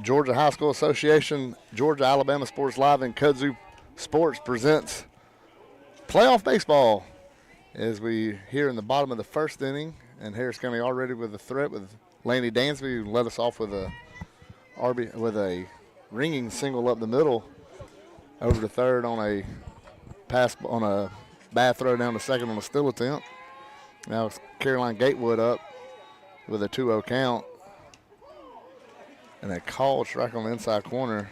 Georgia High School Association, Georgia Alabama Sports Live, and Kudzu Sports presents playoff baseball as we here in the bottom of the first inning, and Harris County already with a threat with Laney Dansby, who led us off with a ringing single up the middle over to third on a pass on a bad throw down to second on a still attempt. Now it's Caroline Gatewood up with a 2-0 count. And a called strike on the inside corner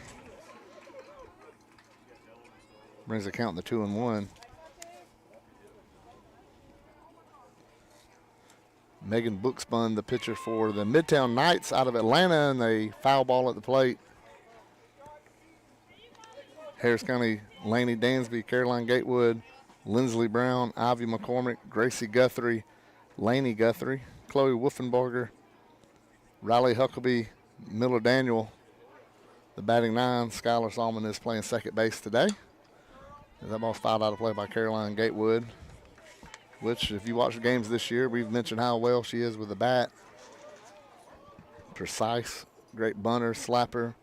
brings the count to 2-1. Megan Bookspun, the pitcher for the Midtown Knights out of Atlanta, and a foul ball at the plate. Harris County, Laney Dansby, Caroline Gatewood, Lindsley Brown, Ivy McCormick, Gracie Guthrie, Laney Guthrie, Chloe Wolfenbarger, Riley Huckabee, Miller Daniel, the batting nine. Skylar Salmon is playing second base today. That ball's fouled out of play by Caroline Gatewood, which, if you watch the games this year, we've mentioned how well she is with the bat. Precise, great bunter, slapper.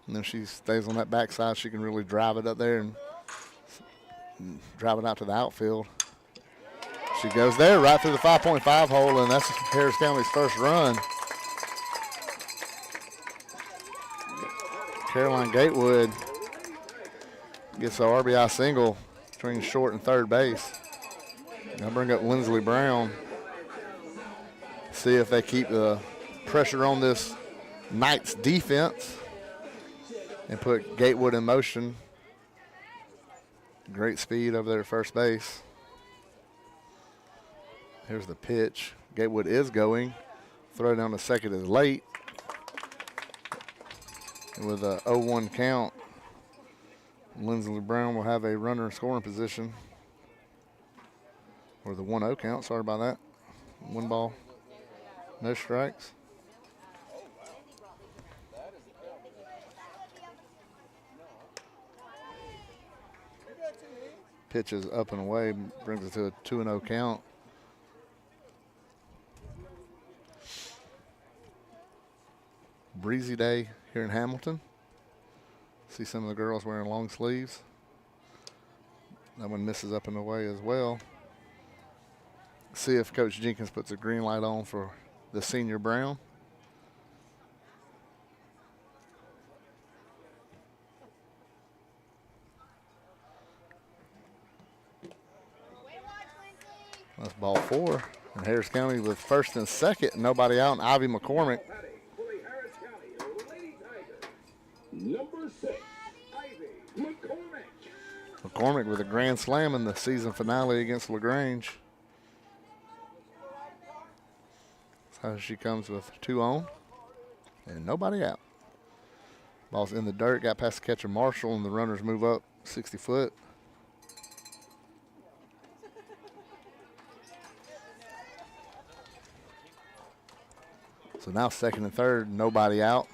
And then she stays on that backside. She can really drive it up there and drive it out to the outfield. She goes there right through the 5.5 hole, and that's Harris County's first run. Caroline Gatewood gets an RBI single between short and third base. Now bring up Lindsley Brown. See if they keep the pressure on this Knights defense and put Gatewood in motion. Great speed over there at first base. Here's the pitch. Gatewood is going. Throw down to second is late. With a 0-1 count, Lindsley Brown will have a runner in scoring position. Or the 1-0 count, sorry about that. 1 ball, no strikes. Pitch is up and away, brings it to a 2-0 count. Breezy day here in Hamilton. See some of the girls wearing long sleeves. That one misses up and away as well. See if Coach Jenkins puts a green light on for the senior Brown. That's ball 4. And Harris County with first and second, nobody out, and Ivy McCormick. Number 6, Ivy McCormick. McCormick with a grand slam in the season finale against LaGrange. So she comes with 2 on and nobody out. Ball's in the dirt, got past the catcher Marshall, and the runners move up 60 foot. So now second and third, nobody out.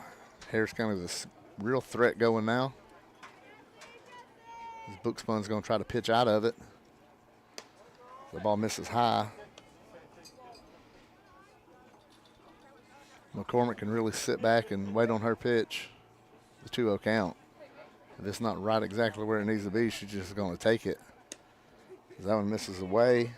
Harris County with a real threat going now. This Bookspun's going to try to pitch out of it. The ball misses high. McCormick can really sit back and wait on her pitch. The 2-0 count. If it's not right exactly where it needs to be, she's just going to take it. That one misses away.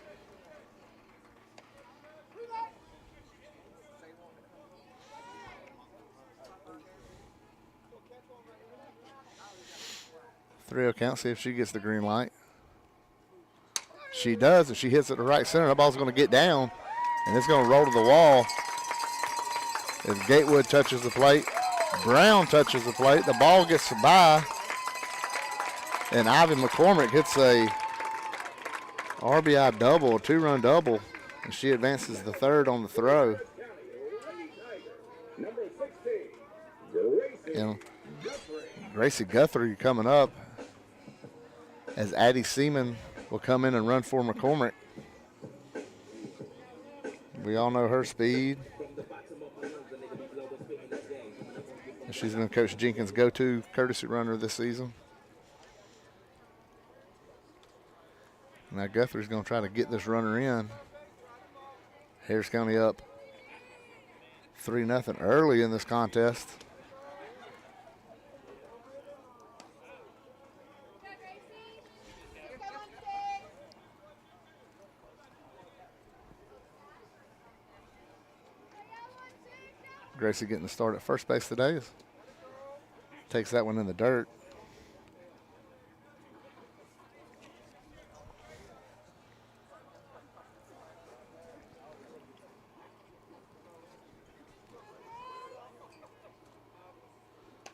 Three-0 count, see if she gets the green light. She does, and she hits it to right center. That ball's going to get down, and it's going to roll to the wall. If Gatewood touches the plate, Brown touches the plate, the ball gets by, and Ivy McCormick hits a RBI double, a 2-run double, and she advances the third on the throw. And Gracie Guthrie coming up as Addie Seaman will come in and run for McCormick. We all know her speed. She's been Coach Jenkins' go-to courtesy runner this season. Now Guthrie's going to try to get this runner in. Harris County up 3-0 early in this contest. Gracie getting the start at first base today. Takes that one in the dirt.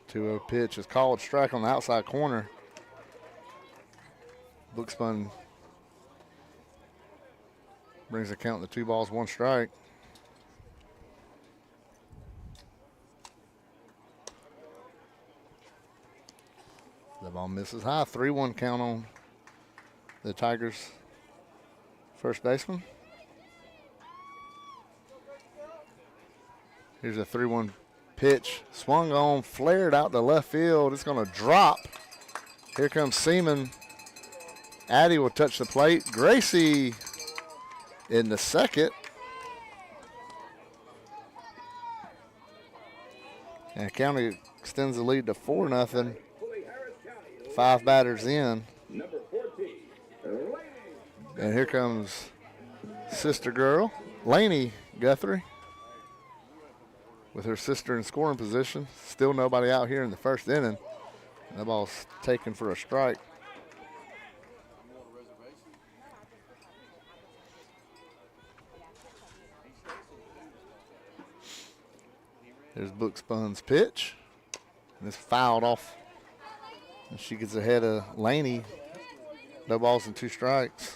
Two-0 pitch is called, strike on the outside corner. Book spun brings the count to 2 balls, 1 strike. The ball misses high. 3-1 count on the Tigers' first baseman. Here's a 3-1 pitch. Swung on, flared out to left field. It's going to drop. Here comes Seaman. Addy will touch the plate. Gracie in the second. And County extends the lead to 4-0. 5 batters in. And here comes sister girl, Laney Guthrie, with her sister in scoring position. Still nobody out here in the first inning. That ball's taken for a strike. There's Book Spun's pitch. And it's fouled off. And she gets ahead of Laney. No balls and 2 strikes.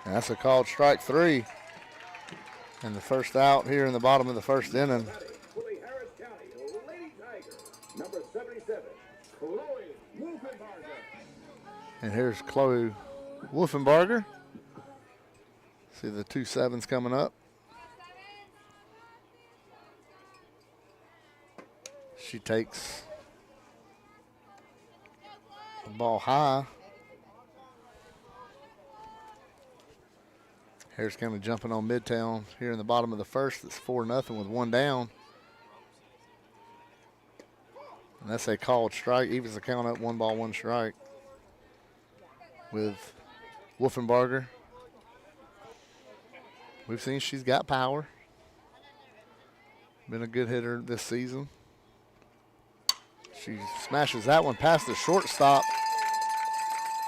And that's a called strike 3. And the first out here in the bottom of the first inning. And here's Chloe Wolfenbarger. See the 2 sevens coming up. She takes the ball high. Harris County jumping on Midtown here in the bottom of the first. It's 4-0 with 1 down. And that's a called strike. Evens the count up, 1 ball, 1 strike with Wolfenbarger. We've seen she's got power. Been a good hitter this season. She smashes that one past the shortstop.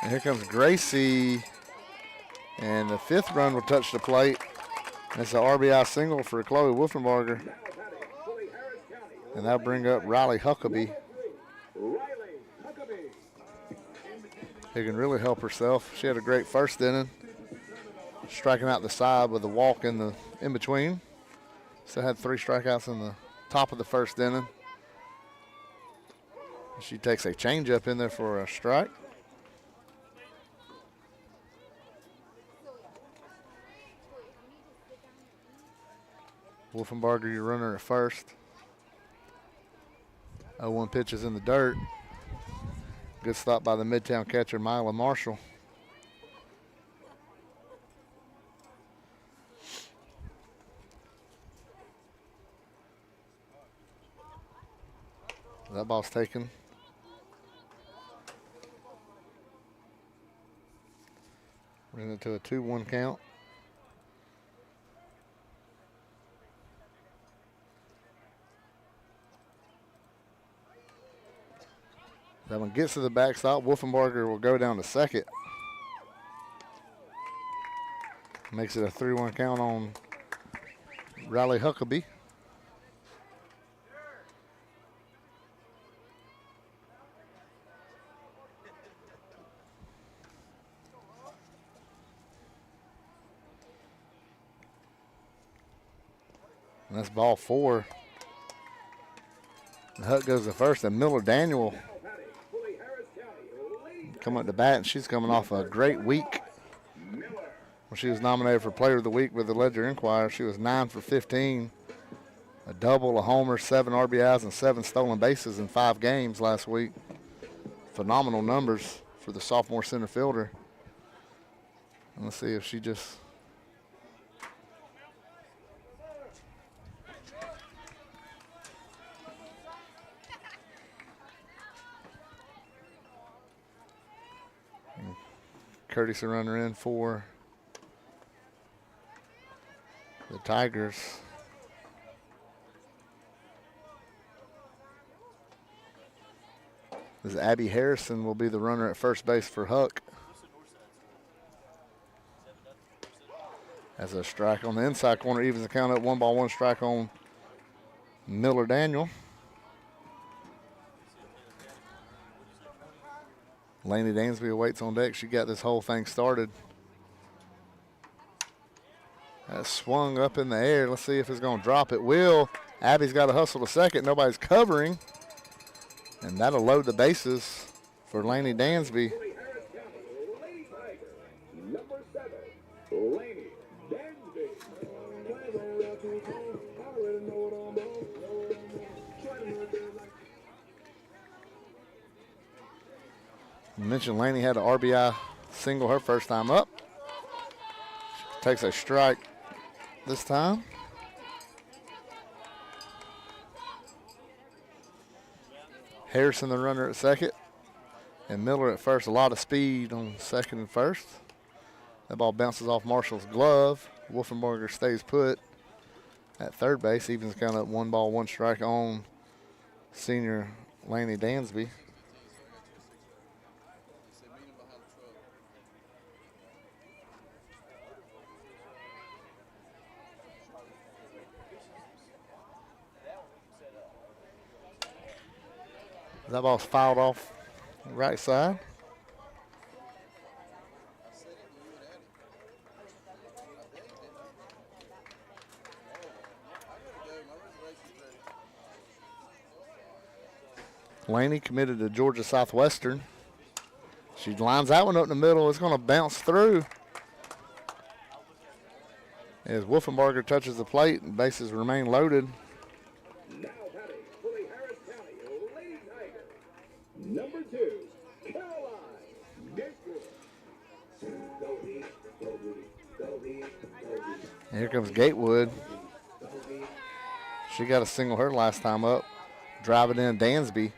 And here comes Gracie. And the 5th run will touch the plate. That's an RBI single for Chloe Wolfenbarger. And that'll bring up Riley Huckabee. Who can really help herself. She had a great first inning, striking out the side with a walk in between. Still had 3 strikeouts in the top of the first inning. She takes a changeup in there for a strike. Wolfenbarger, your runner at first. 0-1 pitch is in the dirt. Good stop by the Midtown catcher, Mila Marshall. That ball's taken. Bring it to a 2-1 count. That one gets to the backstop. Wolfenbarger will go down to second. Makes it a 3-1 count on Riley Huckabee. And that's ball 4. The Huck goes to first, and Miller Daniel come up to bat, and she's coming off a great week. When she was nominated for Player of the Week with the Ledger Enquirer, she was 9 for 15, a double, a homer, 7 RBIs, and 7 stolen bases in 5 games last week. Phenomenal numbers for the sophomore center fielder. And let's see if she just courtesy runner in for the Tigers. This Abby Harrison will be the runner at first base for Huck. As a strike on the inside corner, evens the count up. 1-1 strike on Miller Daniel. Laney Dansby awaits on deck. She got this whole thing started. That swung up in the air. Let's see if it's going to drop. It will. Abby's got to hustle to second. Nobody's covering. And that'll load the bases for Laney Dansby. Number 7, Laney Dansby. I mentioned Laney had an RBI single her first time up. Takes a strike this time. Harrison the runner at second. And Miller at first. A lot of speed on second and first. That ball bounces off Marshall's glove. Wolfenbarger stays put at third base. Evens count up 1-1 strike on senior Laney Dansby. That ball's fouled off right side. Laney committed to Georgia Southwestern. She lines that one up in the middle. It's going to bounce through. As Wolfenbarger touches the plate and bases remain loaded. Now batting for the Harris County Lady Tigers. Number 2, Caroline Gatewood. And here comes Gatewood. She got a single her last time up. Driving in Dansby.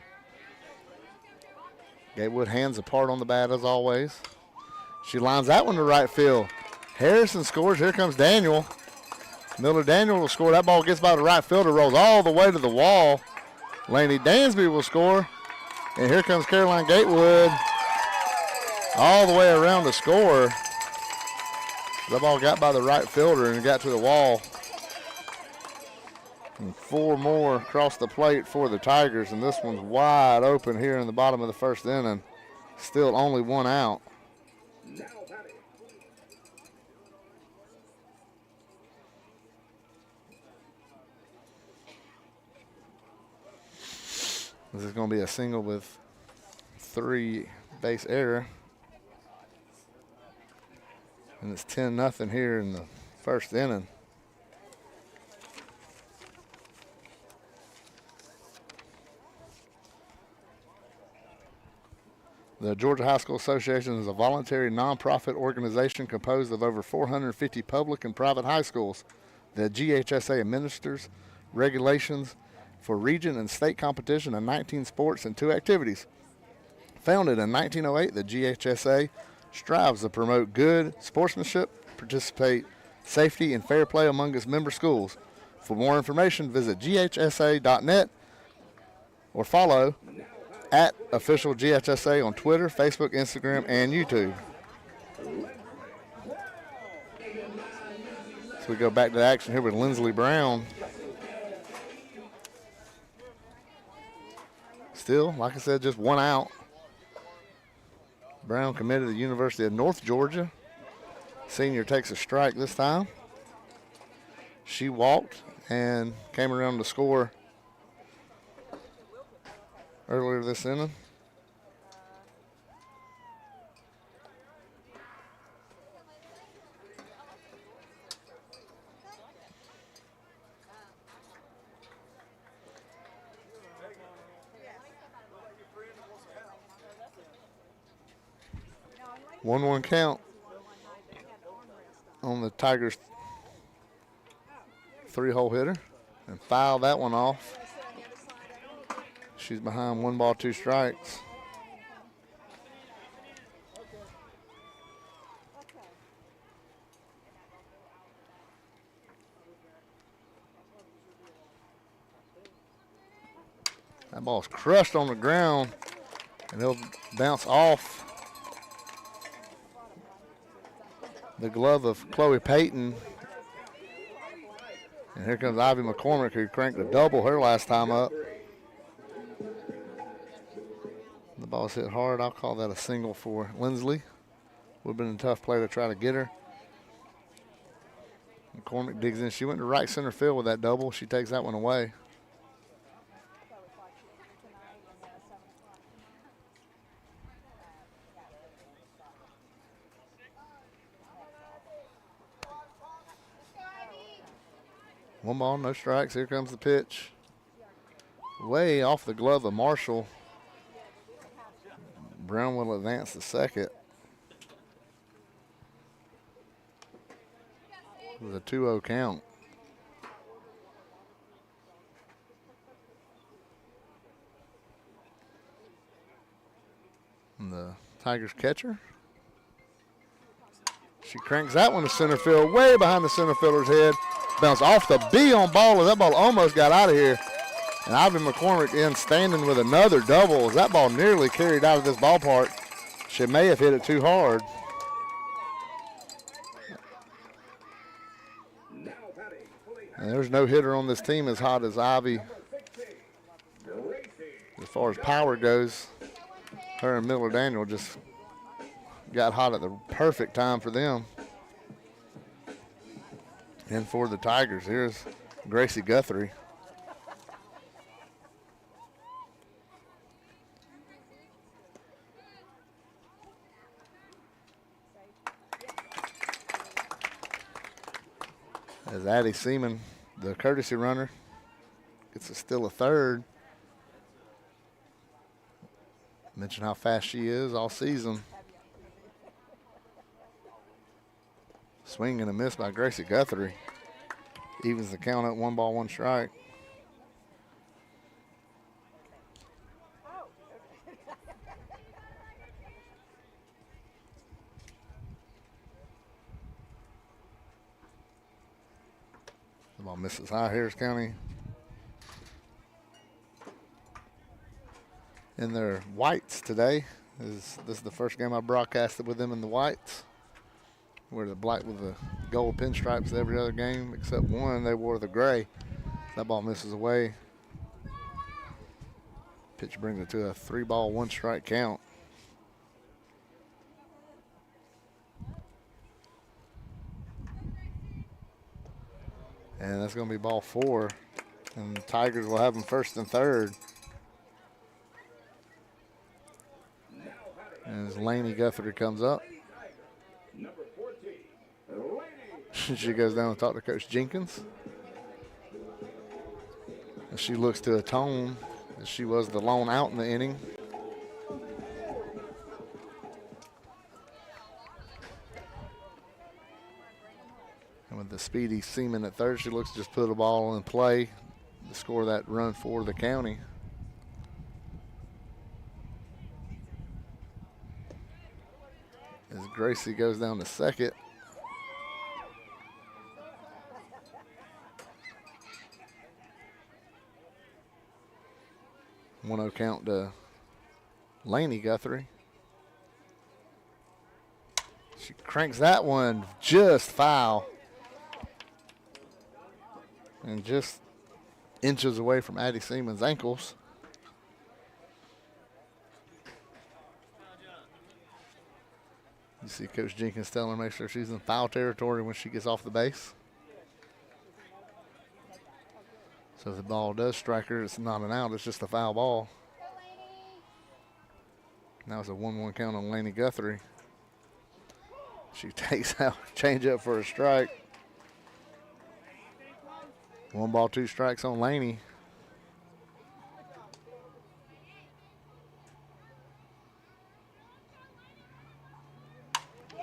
Gatewood hands apart on the bat as always. She lines that one to right field. Harrison scores. Here comes Daniel. Miller Daniel will score. That ball gets by the right fielder, rolls all the way to the wall. Laney Dansby will score. And here comes Caroline Gatewood all the way around to score. The ball got by the right fielder and got to the wall. And 4 more across the plate for the Tigers, and this one's wide open here in the bottom of the first inning. Still only 1 out. Now batting. This is going to be a single with 3 base error. And it's 10-0 here in the first inning. The Georgia High School Association is a voluntary nonprofit organization composed of over 450 public and private high schools. The GHSA administers regulations for region and state competition in 19 sports and 2 activities. Founded in 1908, the GHSA strives to promote good sportsmanship, participate, safety, and fair play among its member schools. For more information, visit ghsa.net or follow at official GHSA on Twitter, Facebook, Instagram, and YouTube. So we go back to action here with Lindsley Brown. Still, like I said, just 1 out. Brown committed to the University of North Georgia. Senior takes a strike this time. She walked and came around to score earlier this inning. One count on the Tigers' 3-hole hitter, and foul that one off. She's behind 1 ball, 2 strikes. That ball's crushed on the ground, and it'll bounce off the glove of Chloe Payton. And here comes Ivy McCormick, who cranked a double her last time up. The ball's hit hard. I'll call that a single for Lindsley. Would have been a tough play to try to get her. McCormick digs in. She went to right center field with that double. She takes that one away. One ball, no strikes. Here comes the pitch. Way off the glove of Marshall. Brown will advance to second. It was a 2-0 count. And the Tigers catcher. She cranks that one to center field, way behind the center fielder's head. Bounce off the B on ball, and that ball almost got out of here. And Ivy McCormick in standing with another double. As that ball nearly carried out of this ballpark. She may have hit it too hard. And there's no hitter on this team as hot as Ivy. As far as power goes, her and Miller Daniel just got hot at the perfect time for them. And for the Tigers, here's Gracie Guthrie. As Addie Seaman, the courtesy runner, gets still a third. Mention how fast she is all season. Swing and a miss by Gracie Guthrie. Evens the count at 1 ball, 1 strike. The ball misses high. Harris County in their whites today. This is the first game I broadcasted with them in the whites. Wear the black with the gold pinstripes every other game except one. They wore the gray. That ball misses away. Pitch brings it to a 3 ball, 1 strike count. And that's going to be ball 4. And the Tigers will have them first and third. And as Laney Guthrie comes up. She goes down and talks to Coach Jenkins. And she looks to atone as she was the lone out in the inning. And with the speedy Seaman at third, she looks to just put a ball in play to score that run for the county. As Gracie goes down to second. 1-0 count to Laney Guthrie. She cranks that one just foul. And just inches away from Addie Seaman's ankles. You see Coach Jenkins telling her make sure she's in foul territory when she gets off the base. So if the ball does strike her, it's not an out, it's just a foul ball. Now it's a 1-1 count on Laney Guthrie. She takes out changeup for a strike. 1 ball, 2 strikes on Laney.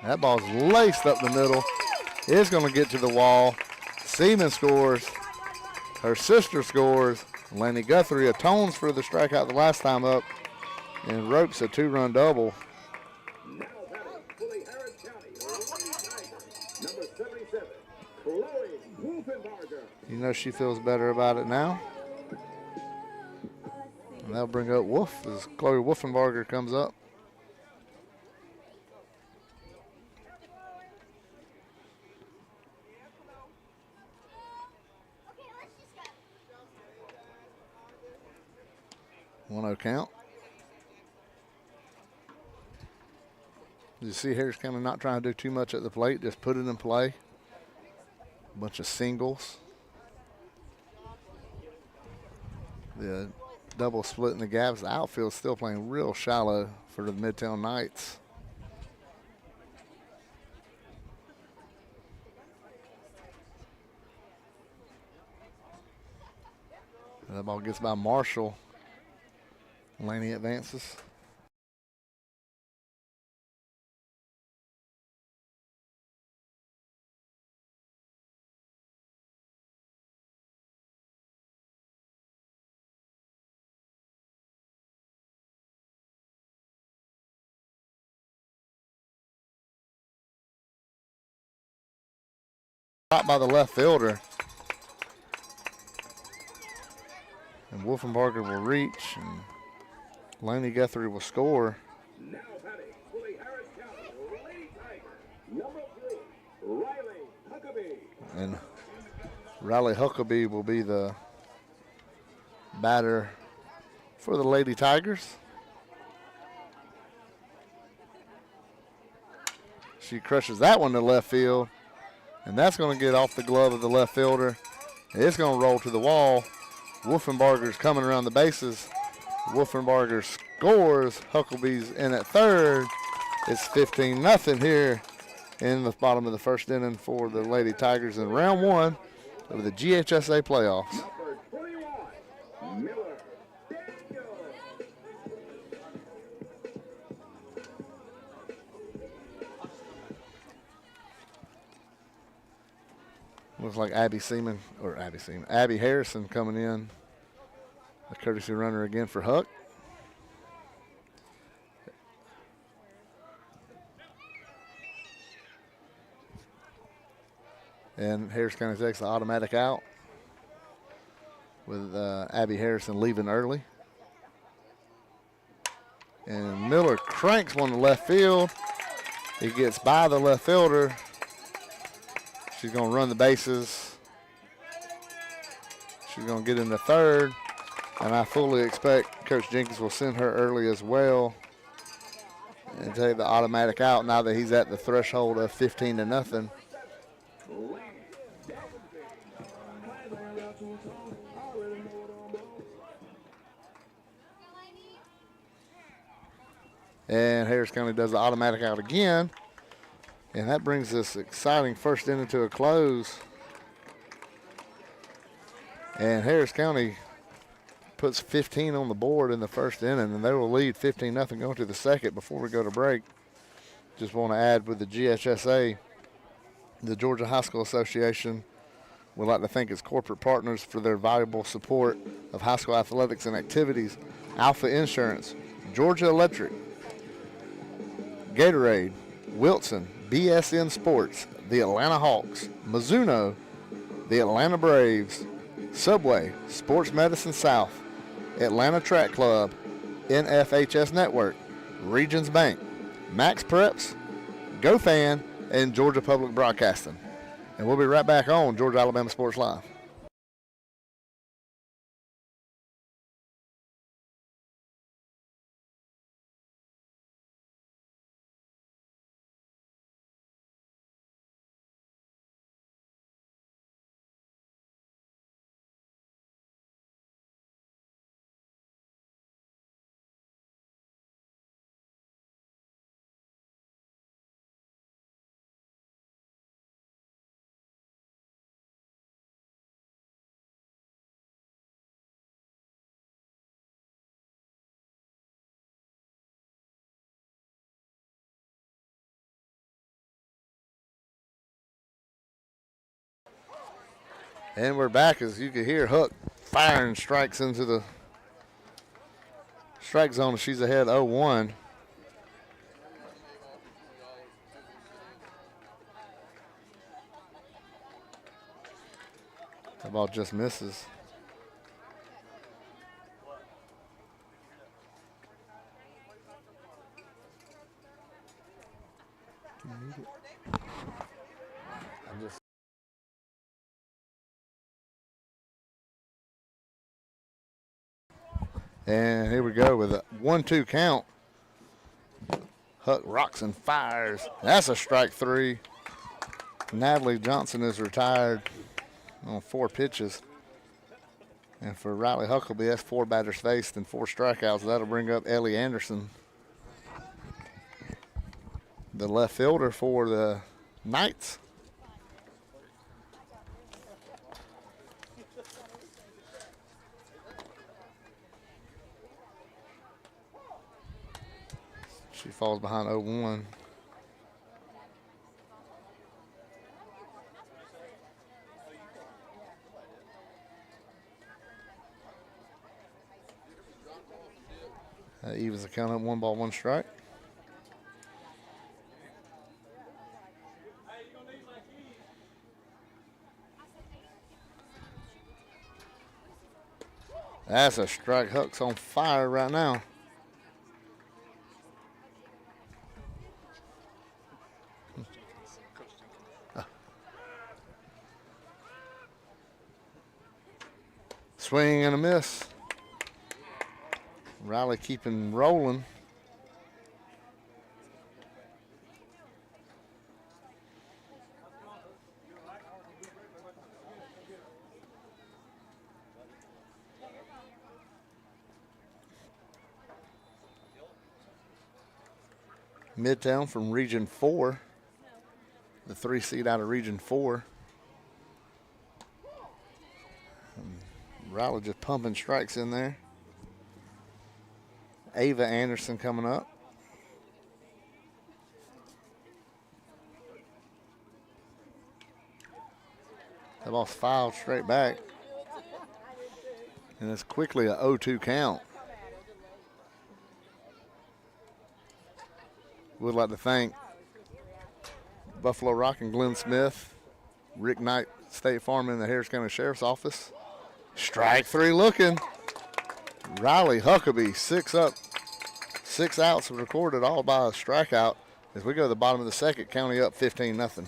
That ball's laced up the middle. It's going to get to the wall. Seaman scores. Her sister scores. Laney Guthrie atones for the strikeout the last time up and ropes a 2-run double. Now batting for the Harris County Lady Tigers, number 77, Chloe Wolfenbarger. You know she feels better about it now. And that'll bring up Wolf as Chloe Wolfenbarger comes up. One-0 count. You see Harris kind of not trying to do too much at the plate, just put it in play. A bunch of singles. The double split in the gaps. The outfield's still playing real shallow for the Midtown Knights. And the ball gets by Marshall. Laney advances. Shot by the left fielder. And Wolfenbarger will reach, and Laney Guthrie will score. Now batting for the Harris County Lady Tigers, number 3, Riley Huckabee. And Riley Huckabee will be the batter for the Lady Tigers. She crushes that one to left field, and that's going to get off the glove of the left fielder. It's going to roll to the wall. Wolfenbarger's coming around the bases. Wolfenbarger scores. Huckabee's in at third. It's 15-0 here in the bottom of the first inning for the Lady Tigers in round 1 of the GHSA playoffs. Number 21, Miller Daniel. Looks like Abby Harrison coming in. A courtesy runner again for Huck. And Harris County takes the automatic out with Abby Harrison leaving early. And Miller cranks one to left field. He gets by the left fielder. She's going to run the bases. She's going to get into third. And I fully expect Coach Jenkins will send her early as well and take the automatic out now that he's at the threshold of 15-0. And Harris County does the automatic out again. And that brings this exciting first inning to a close. And Harris County puts 15 on the board in the first inning, and they will lead 15-0 going to the second before we go to break. Just want to add with the GHSA, the Georgia High School Association would like to thank its corporate partners for their valuable support of high school athletics and activities. Alpha Insurance, Georgia Electric, Gatorade, Wilson, BSN Sports, the Atlanta Hawks, Mizuno, the Atlanta Braves, Subway, Sports Medicine South, Atlanta Track Club, NFHS Network, Regions Bank, Max Preps, GoFan, and Georgia Public Broadcasting. And we'll be right back on Georgia Alabama Sports Live. And we're back. As you can hear, Hook firing strikes into the strike zone. She's ahead 0-1. The ball just misses. And here we go with a 1-2 count. Huck rocks and fires. That's a strike 3. Natalie Johnson is retired on 4 pitches. And for Riley Huckabee, that's 4 batters faced and 4 strikeouts. That'll bring up Ellie Anderson, the left fielder for the Knights. She falls behind 0-1. Evens the count up, 1 ball, 1 strike. That's a strike. Huck's on fire right now. Swing and a miss. Riley keeping rolling. Midtown from Region 4, the 3 seed out of Region 4. Riley just pumping strikes in there. Ava Anderson coming up. That ball's fouled straight back. And it's quickly a 0-2 count. Would like to thank Buffalo Rock and Glenn Smith, Rick Knight State Farm in the Harris County Sheriff's Office. Strike 3 looking. Riley Huckabee, 6 up, 6 outs recorded, all by a strikeout. As we go to the bottom of the second, County up 15-0.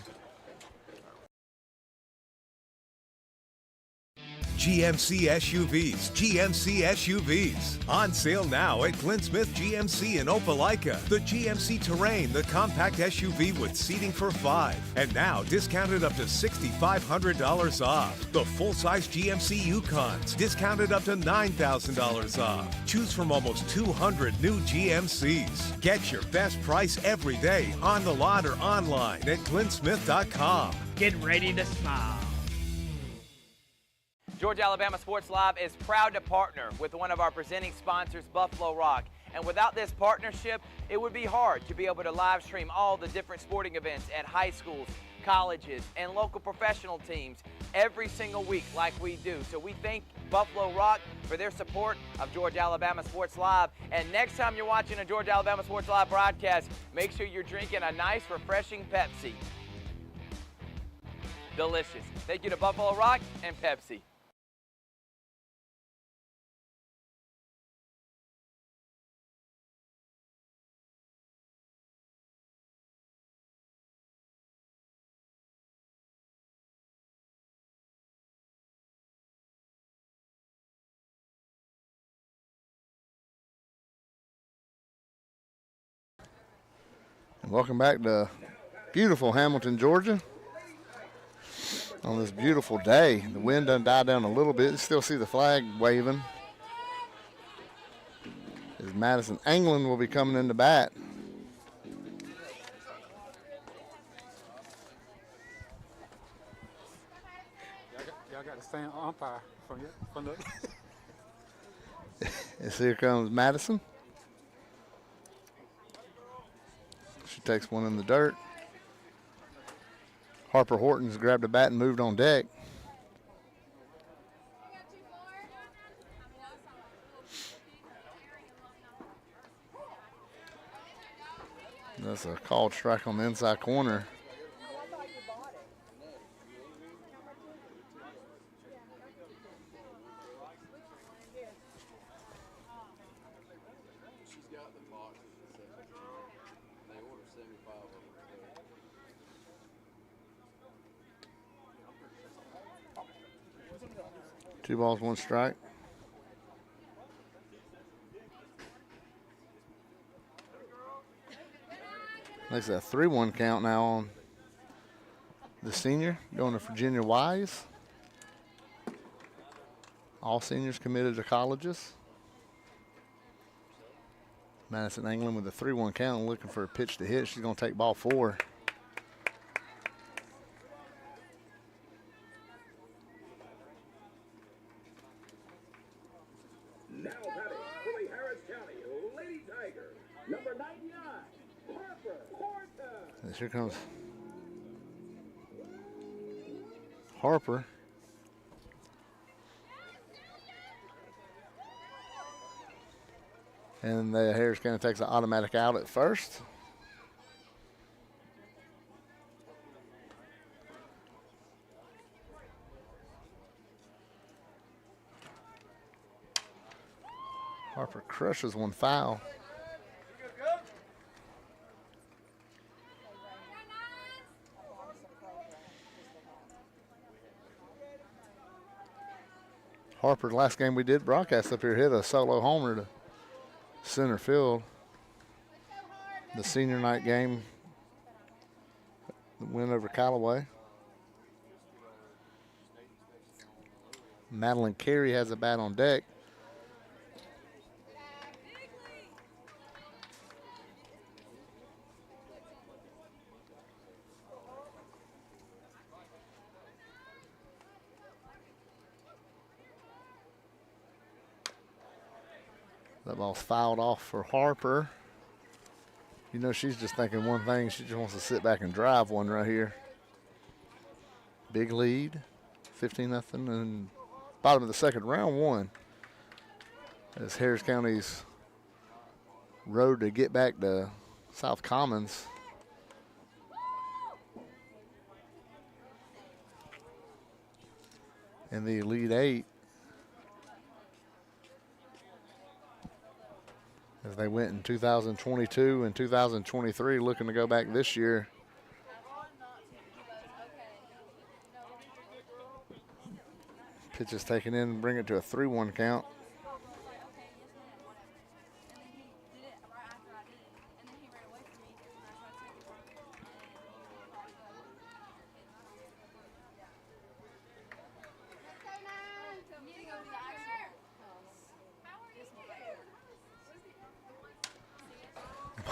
GMC SUVs, GMC SUVs. On sale now at Glenn Smith GMC in Opelika. The GMC Terrain, the compact SUV with seating for 5. And now discounted up to $6,500 off. The full-size GMC Yukons, discounted up to $9,000 off. Choose from almost 200 new GMCs. Get your best price every day on the lot or online at glennsmith.com. Get ready to smile. Georgia Alabama Sports Live is proud to partner with one of our presenting sponsors, Buffalo Rock. And without this partnership, it would be hard to be able to live stream all the different sporting events at high schools, colleges, and local professional teams every single week like we do. So we thank Buffalo Rock for their support of Georgia Alabama Sports Live. And next time you're watching a Georgia Alabama Sports Live broadcast, make sure you're drinking a nice, refreshing Pepsi. Delicious. Thank you to Buffalo Rock and Pepsi. Welcome back to beautiful Hamilton, Georgia. On this beautiful day, the wind done died down a little bit. You still see the flag waving. As Madison England will be coming into bat. Y'all got the same umpire from the. As here comes Madison. She takes one in the dirt. Harper Horton's grabbed a bat and moved on deck. That's a called strike on the inside corner. Two balls, one strike. Makes it a 3-1 count now on the senior, going to Virginia Wise. All seniors committed to colleges. Madison England with a 3-1 count, looking for a pitch to hit. She's going to take ball 4. Now batting for the Harris County Lady Tiger, number 99, Harper Horton. And here comes Harper. And the Harris County takes an automatic out at first. Harper crushes one foul. Harper, the last game we did broadcast up here, hit a solo homer to center field. The senior night game, the win over Callaway. Madeline Carey has a bat on deck. That ball's fouled off for Harper. You know, she's just thinking one thing. She just wants to sit back and drive one right here. Big lead, 15-0, and bottom of the second, round 1. As Harris County's road to get back to South Commons. In the Elite 8. As they went in 2022 and 2023, looking to go back this year. Pitch is taken in and bring it to a 3-1 count.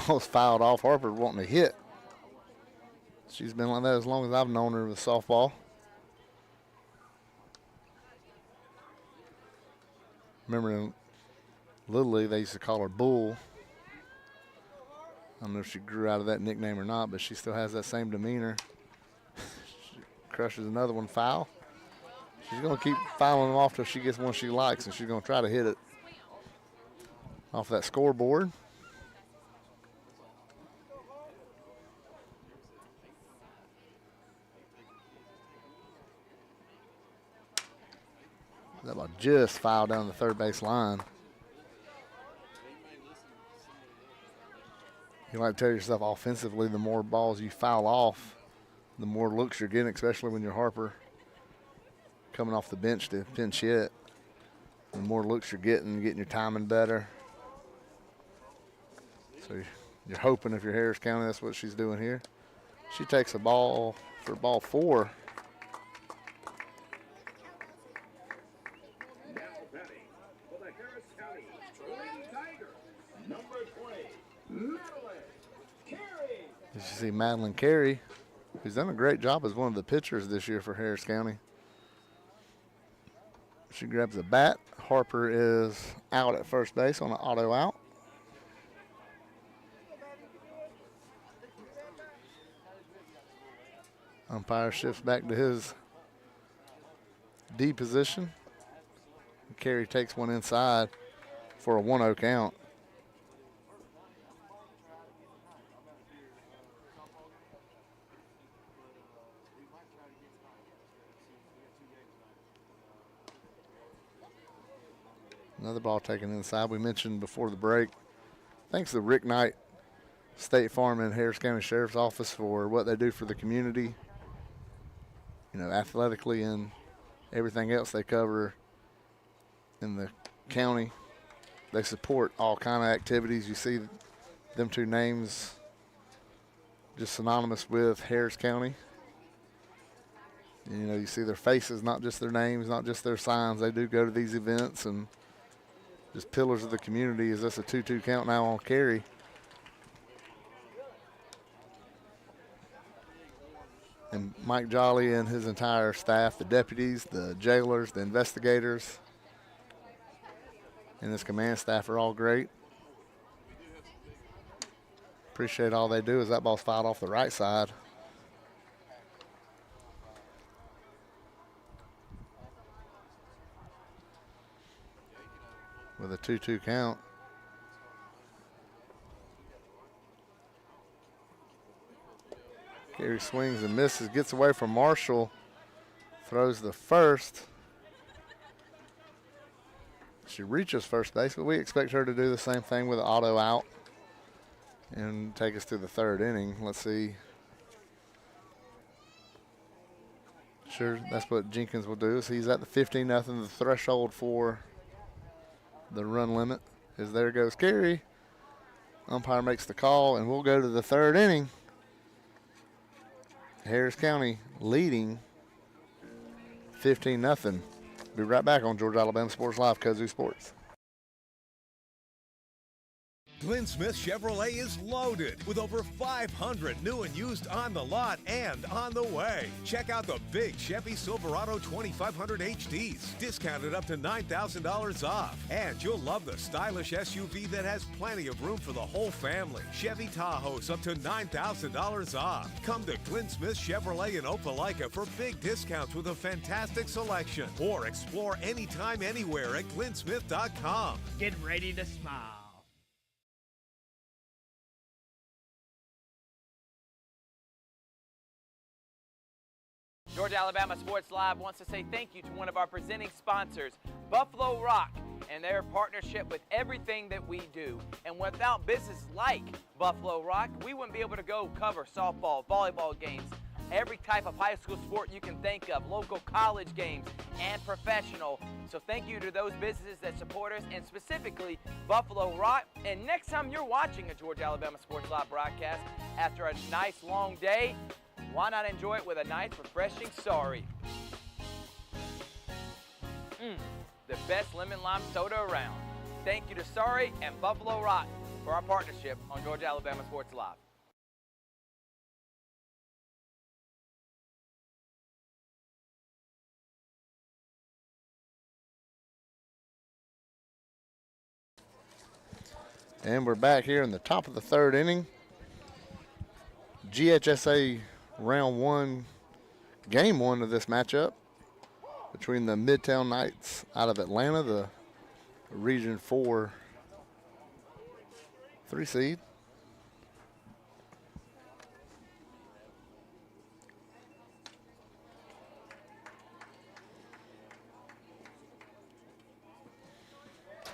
Ball's fouled off. Harper wanting to hit. She's been like that as long as I've known her with softball. Remember in Little League, they used to call her Bull. I don't know if she grew out of that nickname or not, but she still has that same demeanor. She crushes another one foul. She's going to keep fouling them off till she gets one she likes, and she's going to try to hit it off that scoreboard. That ball just fouled down the third base line. You like to tell yourself offensively, the more balls you foul off, the more looks you're getting, especially when you're Harper coming off the bench to pinch hit. The more looks you're getting your timing better. So you're hoping if you're Harris County, that's what she's doing here. She takes a ball for ball 4. As you see Madeline Carey, who's done a great job as one of the pitchers this year for Harris County. She grabs a bat. Harper is out at first base on an auto out. Umpire shifts back to his D position. Carey takes one inside for a 1-0 count. Another ball taken inside. We mentioned before the break, thanks to Rick Knight, State Farm and Harris County Sheriff's Office for what they do for the community, you know, athletically and everything else they cover in the county. They support all kind of activities. You see them two names just synonymous with Harris County. You know, you see their faces, not just their names, not just their signs. They do go to these events and just pillars of the community. Is this a 2-2 count now on carry? And Mike Jolly and his entire staff, the deputies, the jailers, the investigators, and his command staff are all great. Appreciate all they do as that ball's fouled off the right side. With a 2-2 count. Gary swings and misses, gets away from Marshall, throws the first. She reaches first base, but we expect her to do the same thing with an auto out and take us to the third inning. Let's see. Sure, that's what Jenkins will do. So he's at the 15-0, the threshold for the run limit. As there goes Carey. Umpire makes the call, and we'll go to the third inning. Harris County leading 15-0. Be right back on Georgia Alabama Sports Live, Kazoo Sports. Glenn Smith Chevrolet is loaded with over 500 new and used on the lot and on the way. Check out the big Chevy Silverado 2500 HDs, discounted up to $9,000 off. And you'll love the stylish SUV that has plenty of room for the whole family. Chevy Tahoe's up to $9,000 off. Come to Glenn Smith Chevrolet in Opelika for big discounts with a fantastic selection. Or explore anytime, anywhere at glennsmith.com. Get ready to smile. Georgia Alabama Sports Live wants to say thank you to one of our presenting sponsors, Buffalo Rock, and their partnership with everything that we do. And without businesses like Buffalo Rock, we wouldn't be able to go cover softball, volleyball games, every type of high school sport you can think of, local college games, and professional. So thank you to those businesses that support us, and specifically Buffalo Rock. And next time you're watching a Georgia Alabama Sports Live broadcast after a nice long day, why not enjoy it with a nice, refreshing sorry? The best lemon lime soda around. Thank you to Sorry and Buffalo Rock for our partnership on Georgia Alabama Sports Live. And we're back here in the top of the third inning. GHSA round one, game one of this matchup between the Midtown Knights out of Atlanta, the Region 4 3 seed.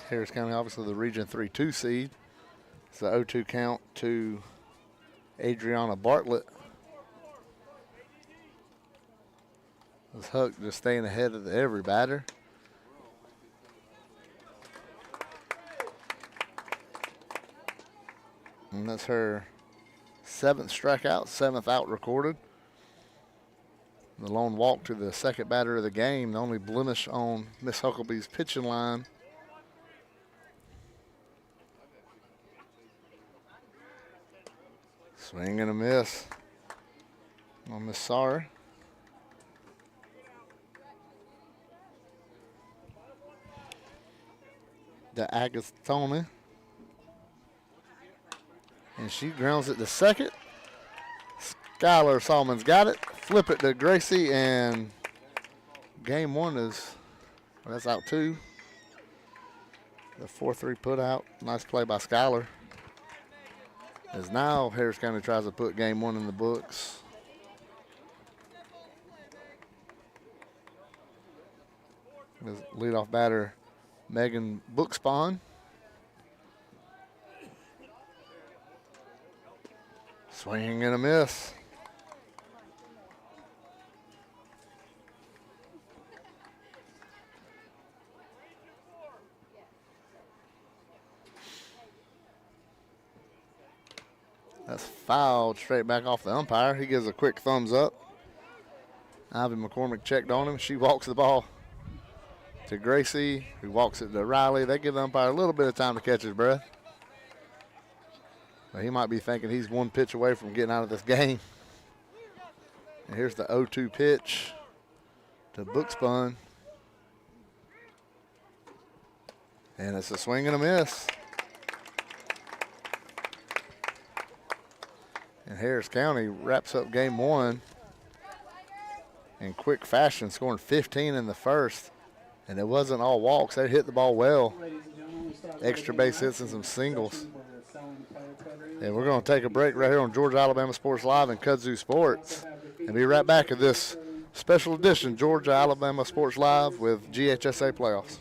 Harris County, obviously the Region 3 2 seed. It's the 0-2 count to Adriana Bartlett. This Huck just staying ahead of every batter. And that's her 7th strikeout, 7th out recorded. The lone walk to the second batter of the game, the only blemish on Miss Hucklebee's pitching line. Swing and a miss on Miss Sarr. The Agathone. And she grounds it to second. Skylar Solomon's got it. Flip it to Gracie, and game one is, well, that's out 2. The 4-3 put out. Nice play by Skylar. As now Harris County tries to put game one in the books. This leadoff batter, Megan Bookspawn. Swing and a miss. That's fouled straight back off the umpire. He gives a quick thumbs up. Ivy McCormick checked on him. She walks the ball to Gracie, who walks it to Riley. They give the umpire a little bit of time to catch his breath. But he might be thinking he's one pitch away from getting out of this game. And here's the 0-2 pitch to Bookspun. And it's a swing and a miss. And Harris County wraps up game one in quick fashion, scoring 15 in the first. And it wasn't all walks. They hit the ball well. Extra base hits and some singles. And we're going to take a break right here on Georgia Alabama Sports Live and Kudzu Sports. And be right back at this special edition Georgia Alabama Sports Live with GHSA playoffs.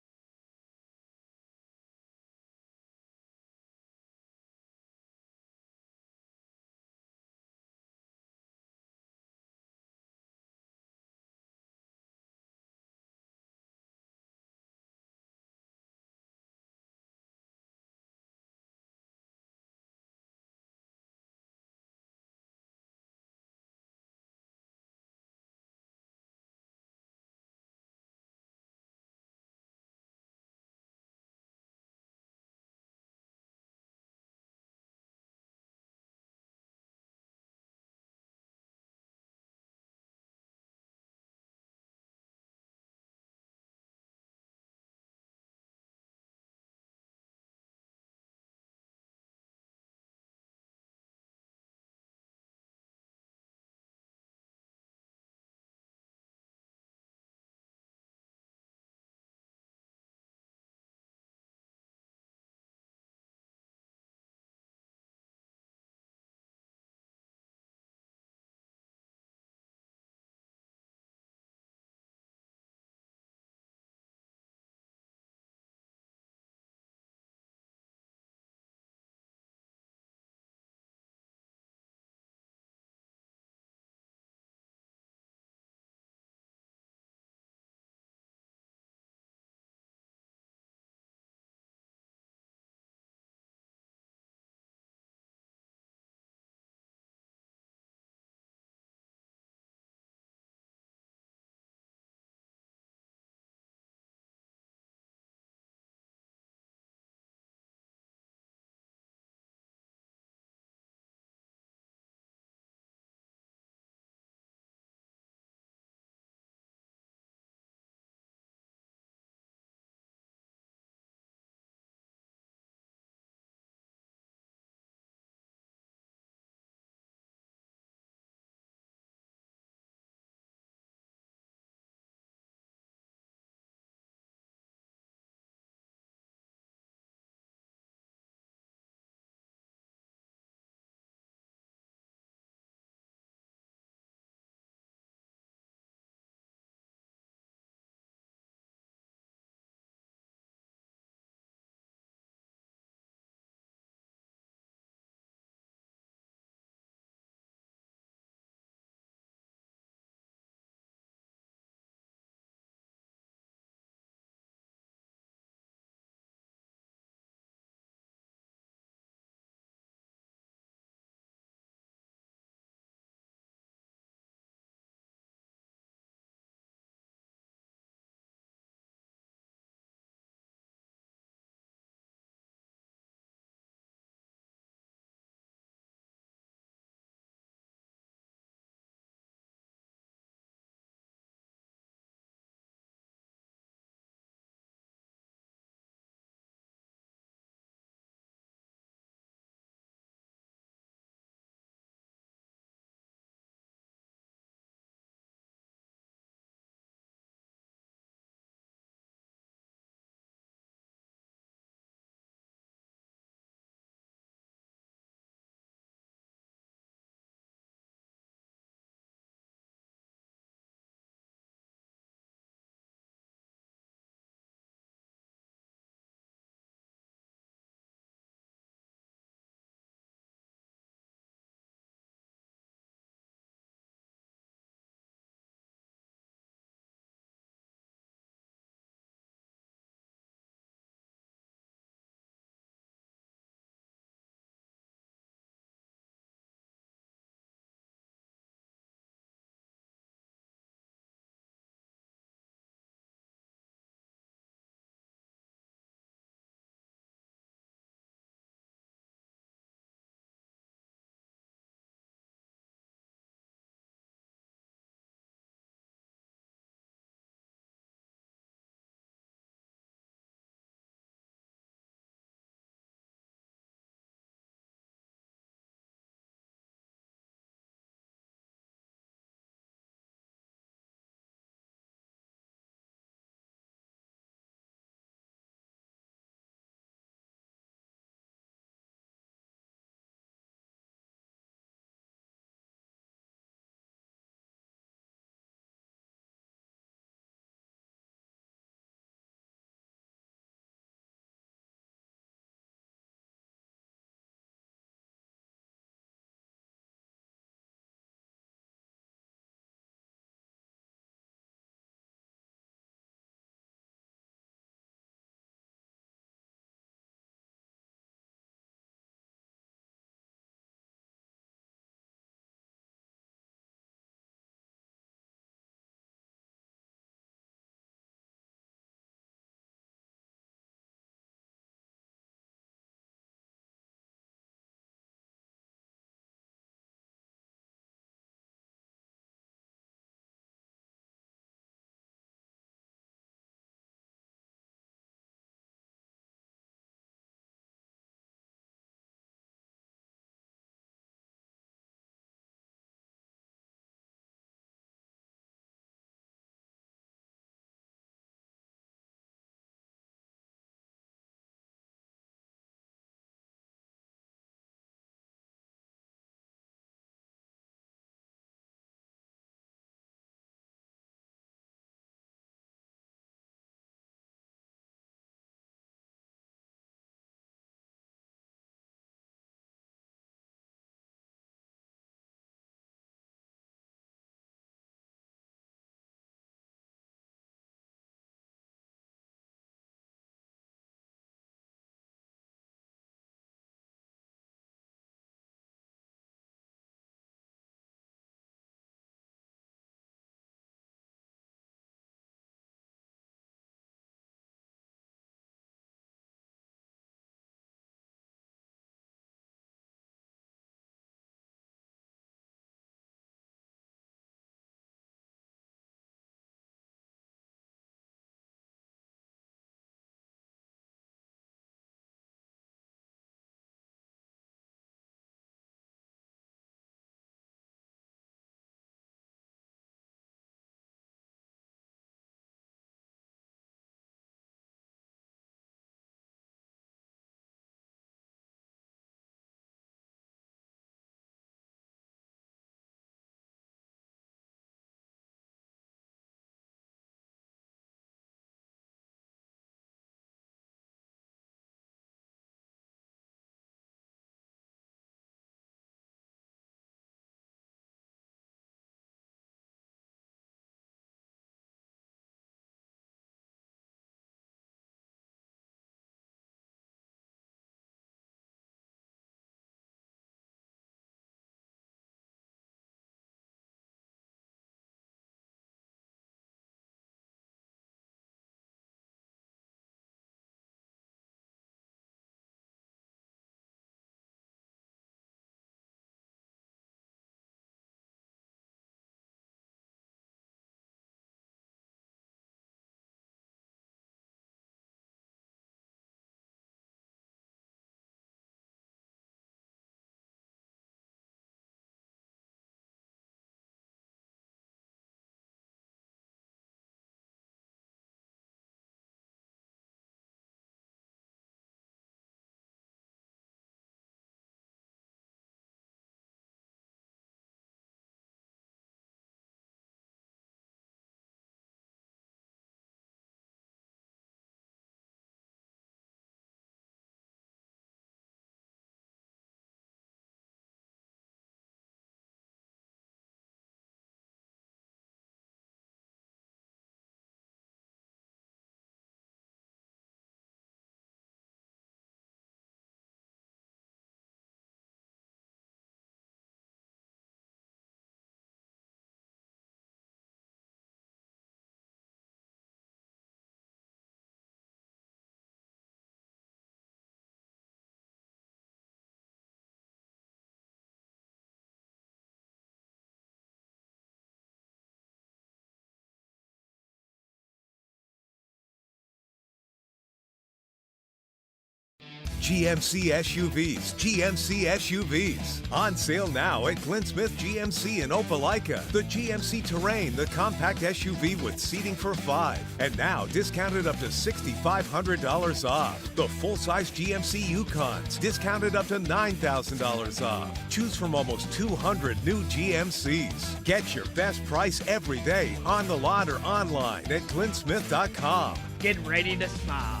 GMC SUVs, GMC SUVs. On sale now at Clint Smith GMC in Opelika. The GMC Terrain, the compact SUV with seating for 5. And now discounted up to $6,500 off. The full-size GMC Yukons, discounted up to $9,000 off. Choose from almost 200 new GMCs. Get your best price every day on the lot or online at clintsmith.com. Get ready to smile.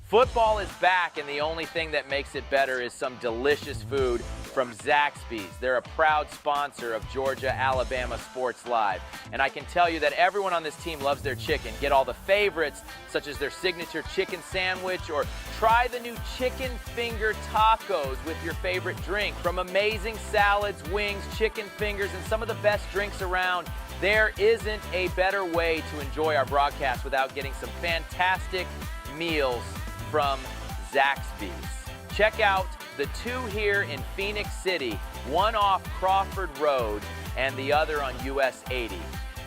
Football is back, and the only thing that makes it better is some delicious food from Zaxby's. They're a proud sponsor of Georgia-Alabama Sports Live. And I can tell you that everyone on this team loves their chicken. Get all the favorites, such as their signature chicken sandwich, or try the new chicken finger tacos with your favorite drink. From amazing salads, wings, chicken fingers, and some of the best drinks around, there isn't a better way to enjoy our broadcast without getting some fantastic meals from Zaxby's. Check out the two here in Phoenix City, one off Crawford Road and the other on US 80.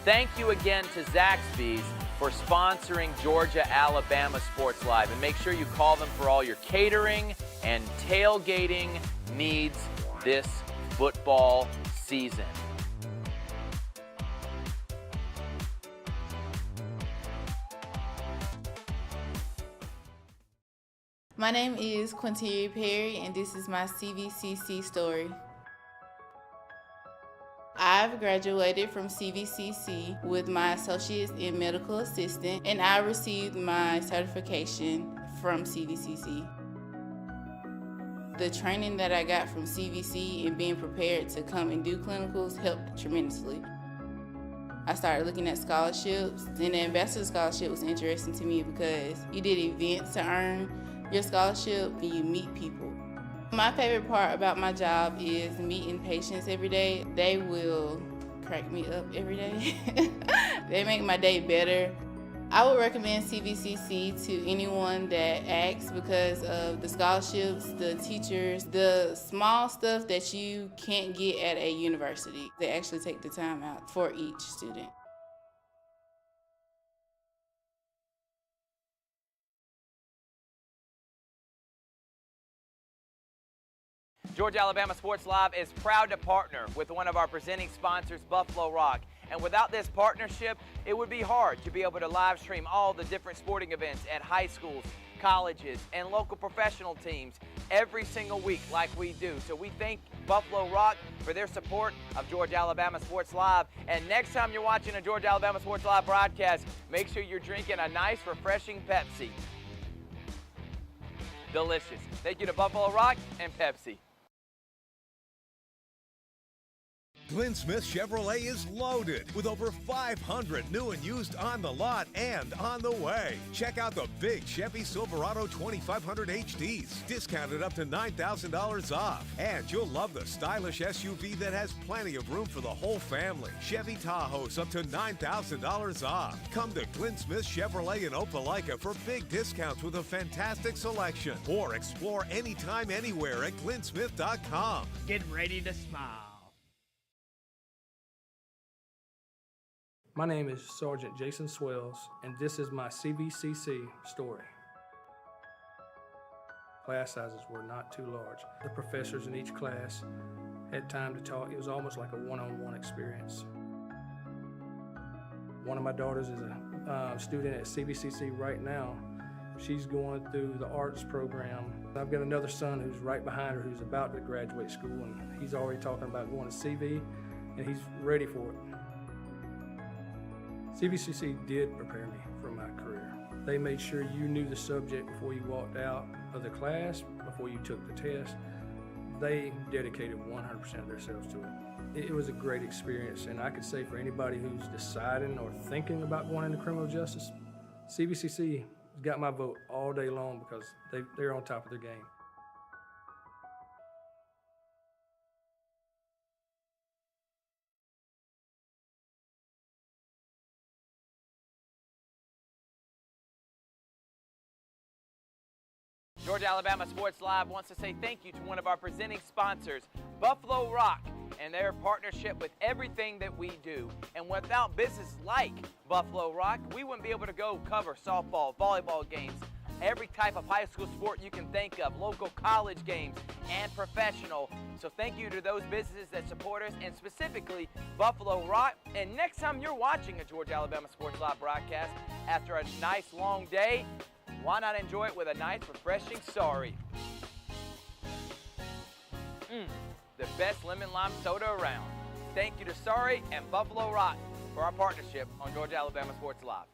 Thank you again to Zaxby's for sponsoring Georgia-Alabama Sports Live, and make sure you call them for all your catering and tailgating needs this football season. My name is Quinteria Perry, and this is my CVCC story. I've graduated from CVCC with my associates in medical assistant, and I received my certification from CVCC. The training that I got from CVC and being prepared to come and do clinicals helped tremendously. I started looking at scholarships, and the Ambassador Scholarship was interesting to me because you did events to earn your scholarship and you meet people. My favorite part about my job is meeting patients every day. They will crack me up every day. They make my day better. I would recommend CVCC to anyone that asks because of the scholarships, the teachers, the small stuff that you can't get at a university. They actually take the time out for each student. Georgia-Alabama Sports Live is proud to partner with one of our presenting sponsors, Buffalo Rock. And without this partnership, it would be hard to be able to live stream all the different sporting events at high schools, colleges, and local professional teams every single week like we do. So we thank Buffalo Rock for their support of Georgia-Alabama Sports Live. And next time you're watching a Georgia-Alabama Sports Live broadcast, make sure you're drinking a nice, refreshing Pepsi. Delicious. Thank you to Buffalo Rock and Pepsi. Glenn Smith Chevrolet is loaded with over 500 new and used on the lot and on the way. Check out the big Chevy Silverado 2500 HDs, discounted up to $9,000 off. And you'll love the stylish SUV that has plenty of room for the whole family. Chevy Tahoe's up to $9,000 off. Come to Glenn Smith Chevrolet in Opelika for big discounts with a fantastic selection. Or explore anytime, anywhere at glennsmith.com. Get ready to smile. My name is Sergeant Jason Swells, and this is my CVCC story. Class sizes were not too large. The professors in each class had time to talk. It was almost like a one-on-one experience. One of my daughters is a student at CVCC right now. She's going through the arts program. I've got another son who's right behind her who's about to graduate school, and he's already talking about going to CV, and he's ready for it. CVCC did prepare me for my career. They made sure you knew the subject before you walked out of the class, before you took the test. They dedicated 100% of themselves to it. It was a great experience, and I could say for anybody who's deciding or thinking about going into criminal justice, CVCC got my vote all day long because they're on top of their game. Georgia-Alabama Sports Live wants to say thank you to one of our presenting sponsors, Buffalo Rock, and their partnership with everything that we do. And without businesses like Buffalo Rock, we wouldn't be able to go cover softball, volleyball games, every type of high school sport you can think of, local college games and professional. So thank you to those businesses that support us, and specifically Buffalo Rock. And next time you're watching a Georgia Alabama Sports Live broadcast after a nice long day, why not enjoy it with a nice refreshing sorry? The best lemon lime soda around. Thank you to Sorry and Buffalo Rock for our partnership on Georgia Alabama Sports Live.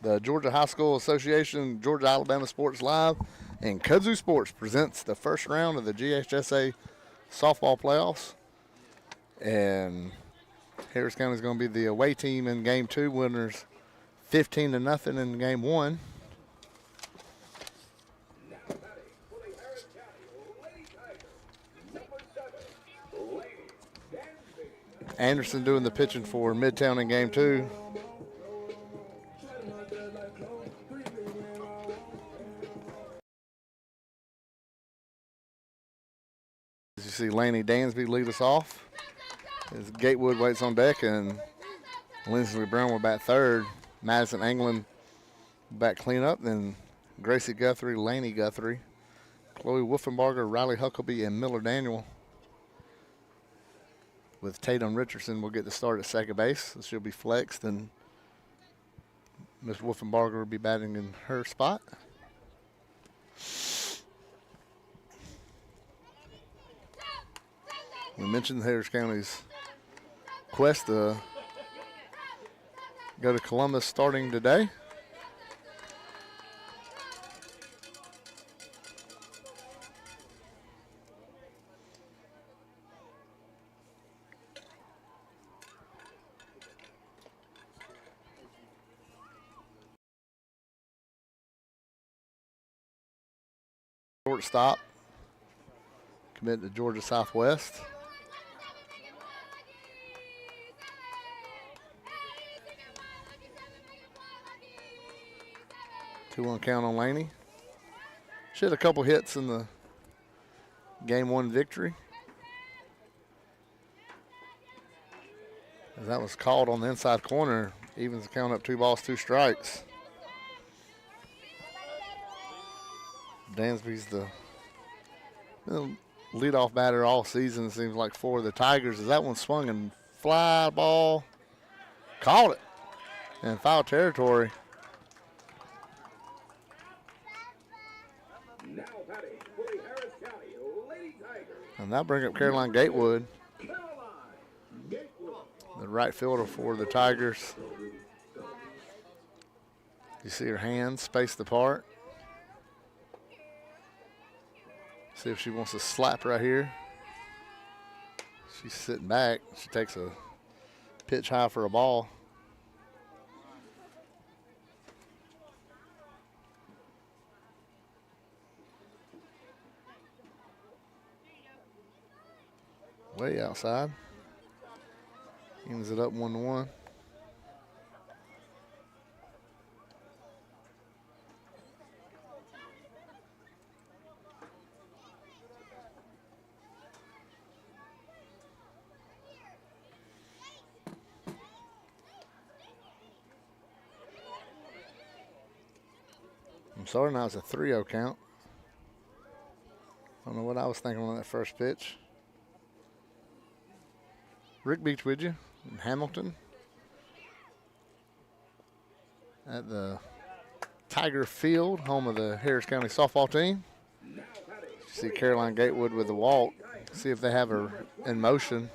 the Georgia High School Association, Georgia Alabama Sports Live, and Kudzu Sports presents the first round of the GHSA softball playoffs. And Harris County is going to be the away team in game 2, winners 15-0 in game 1. Anderson doing the pitching for Midtown in game 2. As you see Laney Dansby lead us off. As Gatewood waits on deck and Lindsley Brown will bat third. Madison Anglin back cleanup. Then Gracie Guthrie, Laney Guthrie, Chloe Wolfenbarger, Riley Huckabee, and Miller Daniel. With Tatum Richardson will get the start at second base. So she'll be flexed, and Miss Wolfenbarger will be batting in her spot. We mentioned Harris County's quest to go to Columbus starting today. Shortstop, commit to Georgia Southwest. 2-1 count on Laney. She had a couple hits in the game 1 victory. As that was called on the inside corner, evens the count up 2 balls, 2 strikes. Dansby's the leadoff batter all season, it seems like, for the Tigers. As that one swung and fly ball, caught it in foul territory. Now batting for the Harris County Lady Tigers. And that brings up Caroline Gatewood, Caroline Gatewood. the right fielder for the Tigers. You see her hands spaced apart. See if she wants to slap right here. She's sitting back. She takes a pitch high for a ball. Way outside. Ends it up 1-1. I'm sorry, now it's a 3-0 count. I don't know what I was thinking on that first pitch. Rick Beach with you in Hamilton at the Tiger Field, home of the Harris County softball team. You see Caroline Gatewood with the walk. See if they have her in motion.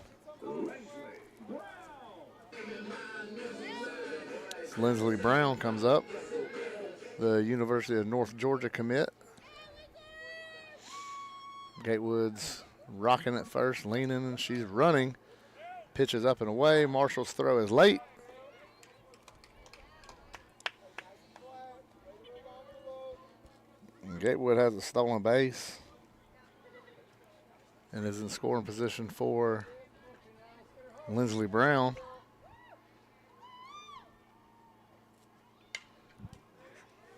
Lindsley Brown comes up, the University of North Georgia commit. Gatewood's rocking at first, leaning, and she's running. Pitches up and away. Marshall's throw is late. And Gatewood has a stolen base and is in scoring position for Lindsley Brown.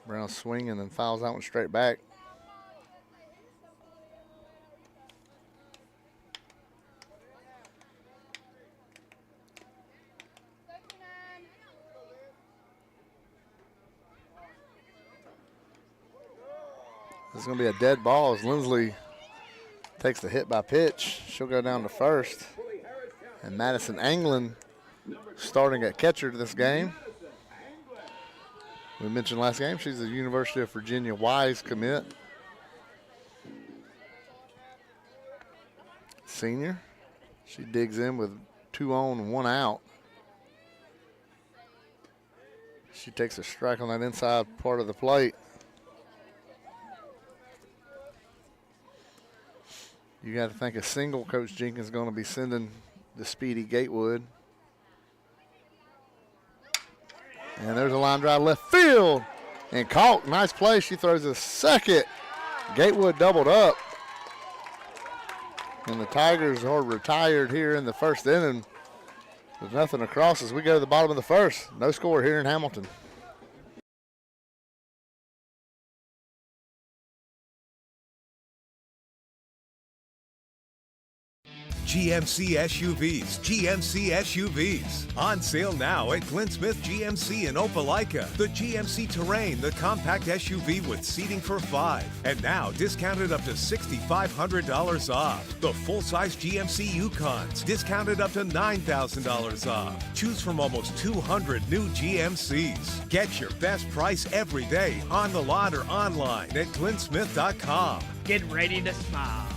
Brown swinging and fouls that one straight back. This is going to be a dead ball as Lindsley takes the hit by pitch. She'll go down to first. And Madison Anglin starting at catcher this game. We mentioned last game, she's a University of Virginia Wise commit. Senior. She digs in with 2 on, 1 out. She takes a strike on that inside part of the plate. You got to think a single Coach Jenkins is going to be sending the speedy Gatewood. And there's a line drive left field. And caught. Nice play. She throws a second. Gatewood doubled up. And the Tigers are retired here in the first inning. There's nothing across as we go to the bottom of the first. No score here in Hamilton. GMC SUVs, GMC SUVs. On sale now at Glenn Smith GMC in Opelika. The GMC Terrain, the compact SUV with seating for 5. And now discounted up to $6,500 off. The full-size GMC Yukons, discounted up to $9,000 off. Choose from almost 200 new GMCs. Get your best price every day on the lot or online at glennsmith.com. Get ready to smile.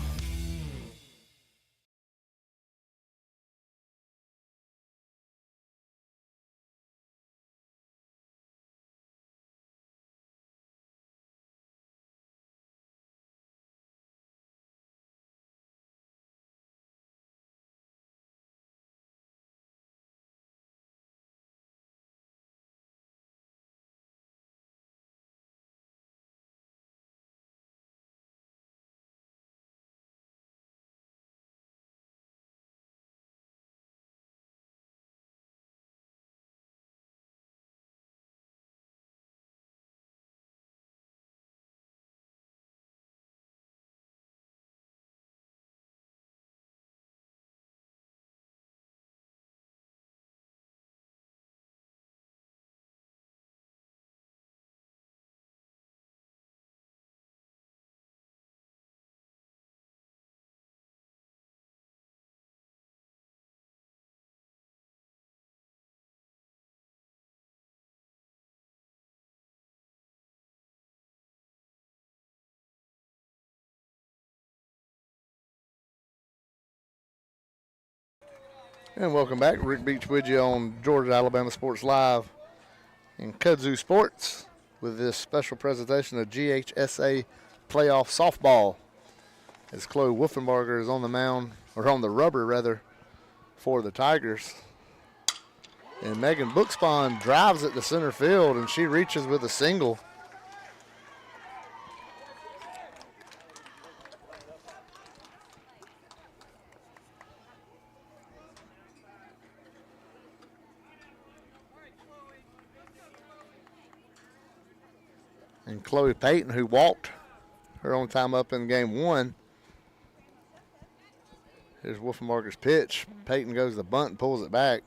And welcome back. Rick Beach with you on Georgia Alabama Sports Live and Kudzu Sports with this special presentation of GHSA playoff softball. As Chloe Wolfenbarger is on the mound, or on the rubber rather, for the Tigers. And Megan Bookspawn drives it to center field, and she reaches with a single. And Chloe Payton, who walked her own time up in game 1. Here's Wolfenbarger's pitch. Payton goes to the bunt and pulls it back.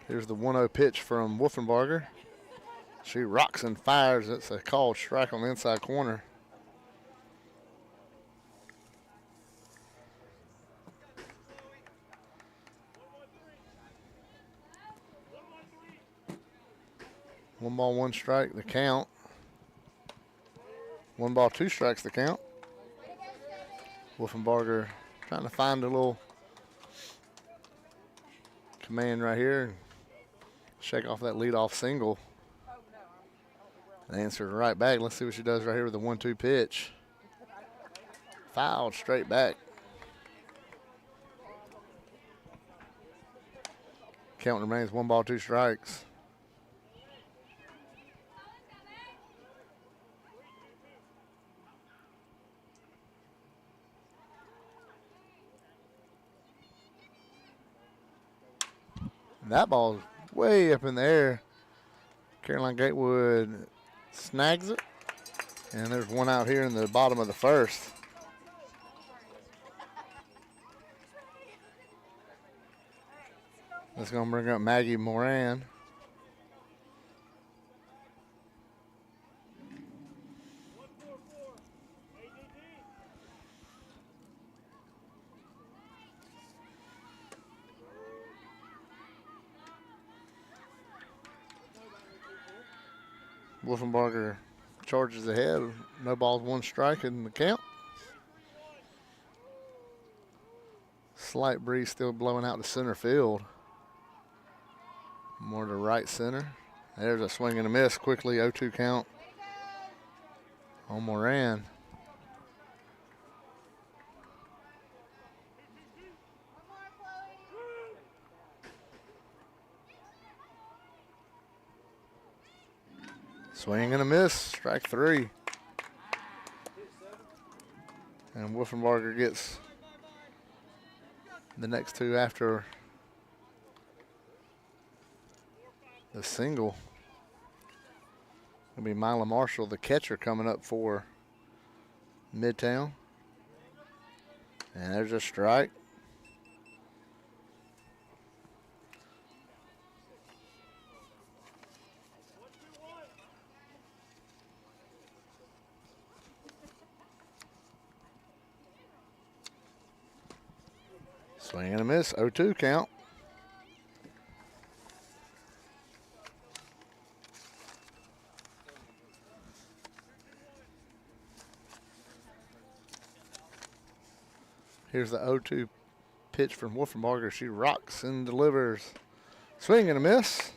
Here's the 1-0 pitch from Wolfenbarger. She rocks and fires. It's a called strike on the inside corner. One ball, one strike, the count. 1 ball, 2 strikes, the count. Wolfenbarger trying to find a little command right here and shake off that leadoff single. And answer right back. Let's see what she does right here with the 1-2 pitch. Fouled straight back. Count remains 1 ball, 2 strikes. That ball's way up in the air. Caroline Gatewood snags it. And there's one out here in the bottom of the first. That's going to bring up Maggie Moran. Wolfenbarger charges ahead. No balls, 1 strike in the count. Slight breeze still blowing out to center field. More to right center. There's a swing and a miss. Quickly 0-2 count on Moran. Swing and a miss, strike 3. And Wolfenbarger gets the next 2 after the single. It'll be Mila Marshall, the catcher, coming up for Midtown. And there's a strike. Swing and a miss, 0-2 count. Here's the 0-2 pitch from Wolfenbarger. She rocks and delivers. Swing and a miss.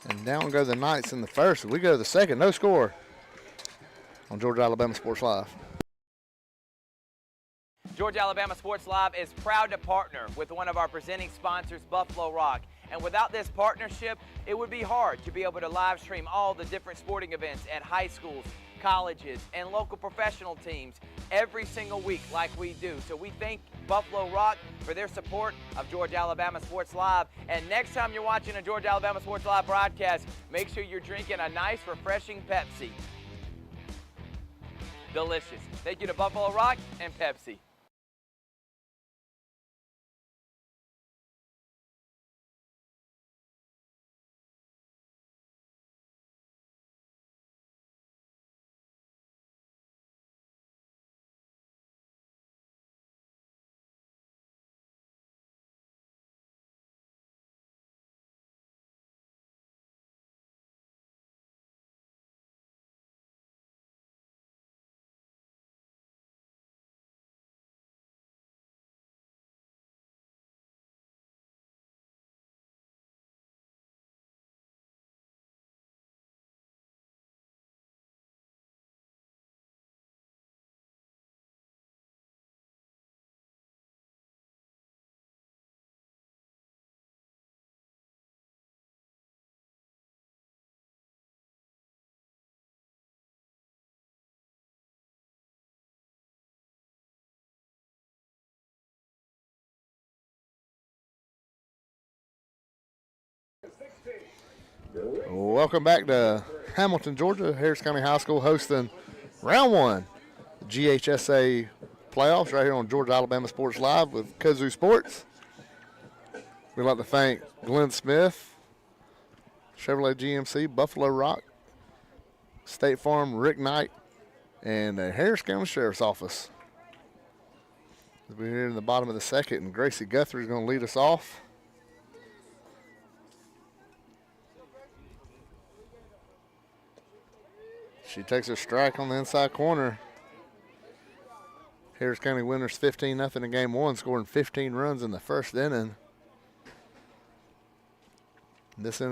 And down go the Knights in the first. We go to the second. No score on Georgia Alabama Sports Live. Georgia Alabama Sports Live is proud to partner with one of our presenting sponsors, Buffalo Rock. And without this partnership, it would be hard to be able to live stream all the different sporting events at high schools, colleges, and local professional teams every single week like we do. So we thank Buffalo Rock for their support of Georgia Alabama Sports Live. And next time you're watching a Georgia Alabama Sports Live broadcast, make sure you're drinking a nice, refreshing Pepsi. Delicious. Thank you to Buffalo Rock and Pepsi. Welcome back to Hamilton, Georgia. Harris County High School hosting round 1, GHSA playoffs right here on Georgia Alabama Sports Live with Kazoo Sports. We'd like to thank Glenn Smith, Chevrolet GMC, Buffalo Rock, State Farm, Rick Knight, and the Harris County Sheriff's Office. We're here in the bottom of the second, and Gracie Guthrie is going to lead us off. She takes a strike on the inside corner. Harris County winners 15-0 in game 1, scoring 15 runs in the first inning. This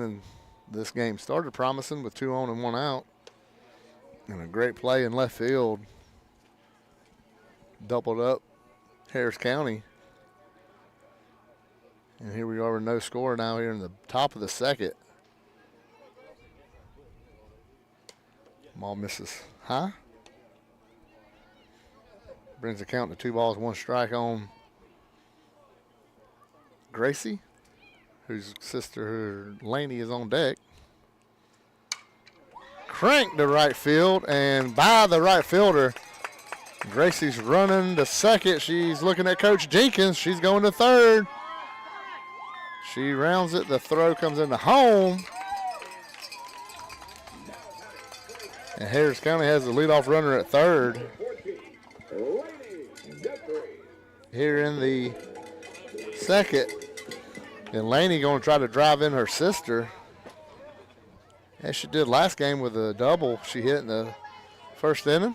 game started promising with 2 on and 1 out. And a great play in left field. Doubled up Harris County. And here we are with no score now here in the top of the second. Ball misses high. Brings the count to 2 balls, 1 strike on Gracie, whose sister Laney is on deck. Cranked to right field, and by the right fielder. Gracie's running to second. She's looking at Coach Jenkins. She's going to third. She rounds it. The throw comes into home. And Harris County has the leadoff runner at third. Here in the second. And Laney going to try to drive in her sister. as she did last game with a double she hit in the first inning.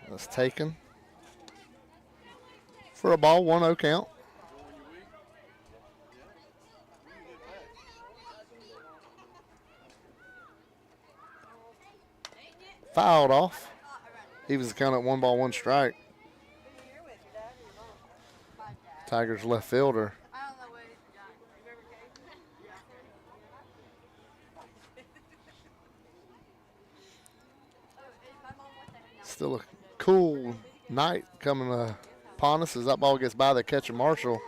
That's taken for a ball, 1-0 count. Fouled off. He was count at 1 ball, 1 strike. Tigers left fielder. Still a cool night coming upon us as that ball gets by the catcher Marshall.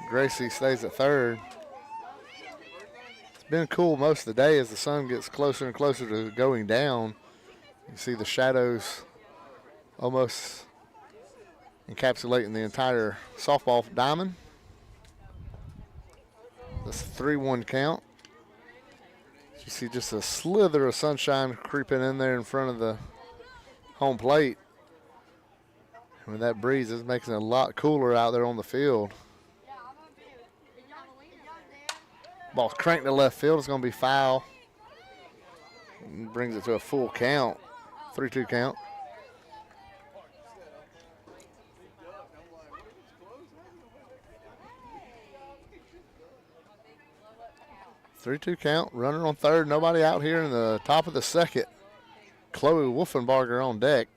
Gracie stays at third. It's been cool most of the day as the sun gets closer and closer to going down. You see the shadows almost encapsulating the entire softball diamond. That's a 3-1 count. You see just a slither of sunshine creeping in there in front of the home plate. And with that breeze, it's making it a lot cooler out there on the field. Ball's cranked to left field. It's going to be foul. And brings it to a full count. 3-2 count. Three-two count. Runner on third. Nobody out here in the top of the second. Chloe Wolfenbarger on deck.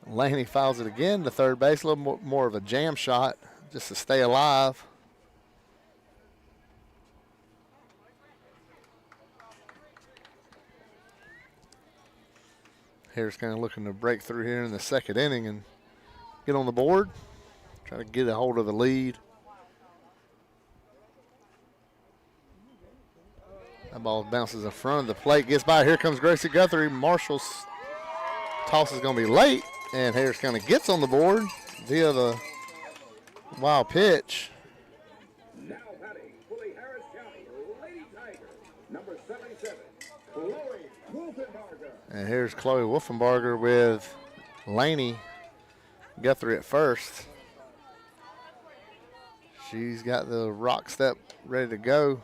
Laney fouls it again to third base. A little more of a jam shot just to stay alive. Harris kind of looking to break through here in the second inning and get on the board. Try to get a hold of the lead. That ball bounces in front of the plate, gets by. Here comes Gracie Guthrie. Marshall's toss is going to be late, and Harris kind of gets on the board via the wild pitch. Now batting for the Harris County Lady Tigers, number 77, Chloe Wolfenbarger. And here's Chloe Wolfenbarger with Laney Guthrie at first. She's got the rock step ready to go.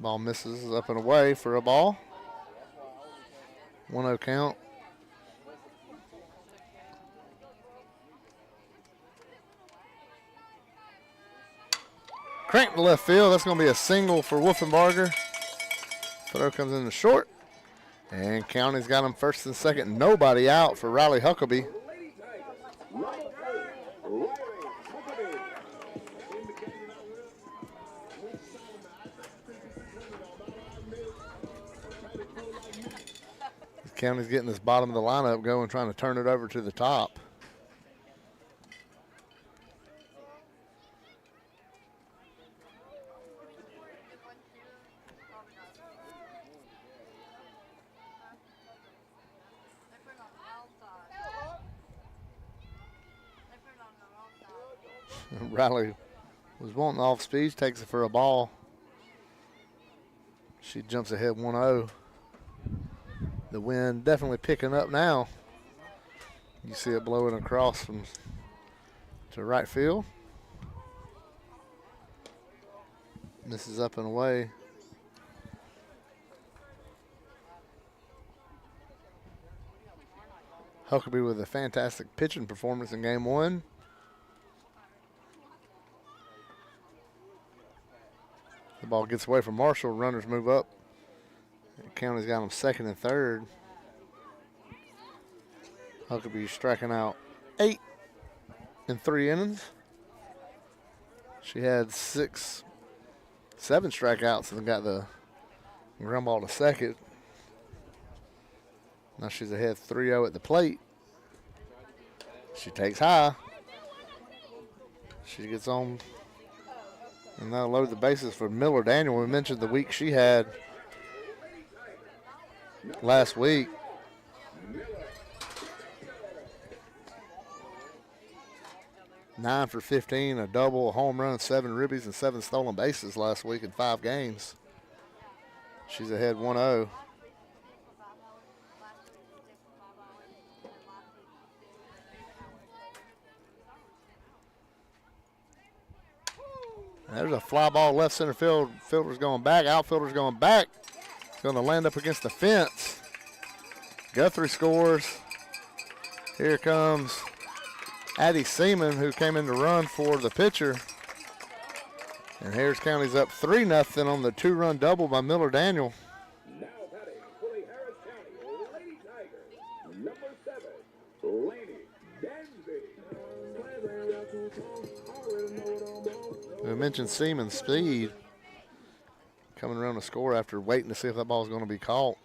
Ball misses up and away for a ball. 1-0 count. Crank to left field. That's going to be a single for Wolfenbarger. Throw comes in the short. And County's got him first and second. Nobody out for Riley Huckabee. County's getting this bottom of the lineup going, trying to turn it over to the top. Riley was wanting off speed, takes it for a ball. She jumps ahead 1-0. The wind definitely picking up now. You see it blowing across from to right field. Misses up and away. Huckabee with a fantastic pitching performance in game one. The ball gets away from Marshall. Runners move up. County's got him second and third. Huckabee striking out 8 in 3 innings. She had 7 strikeouts and got the ground ball to second. Now she's ahead 3-0 at the plate. She takes high. She gets on and now load the bases for Miller Daniel. We mentioned the week she had last week. Nine for 15, a double, a home run, 7 ribbies, and 7 stolen bases last week in 5 games. She's ahead 1-0. There's a fly ball left center field. Fielder's going back. Outfielder's going back. It's going to land up against the fence. Guthrie scores. Here comes Addie Seaman, who came in to run for the pitcher. And Harris County's up 3-0 on the 2-run double by Miller Daniel. Now batting for the Harris County Lady Tigers, number 7, Laney Dansby. We mentioned Seaman's speed. Coming around to score after waiting to see if that ball was going to be caught.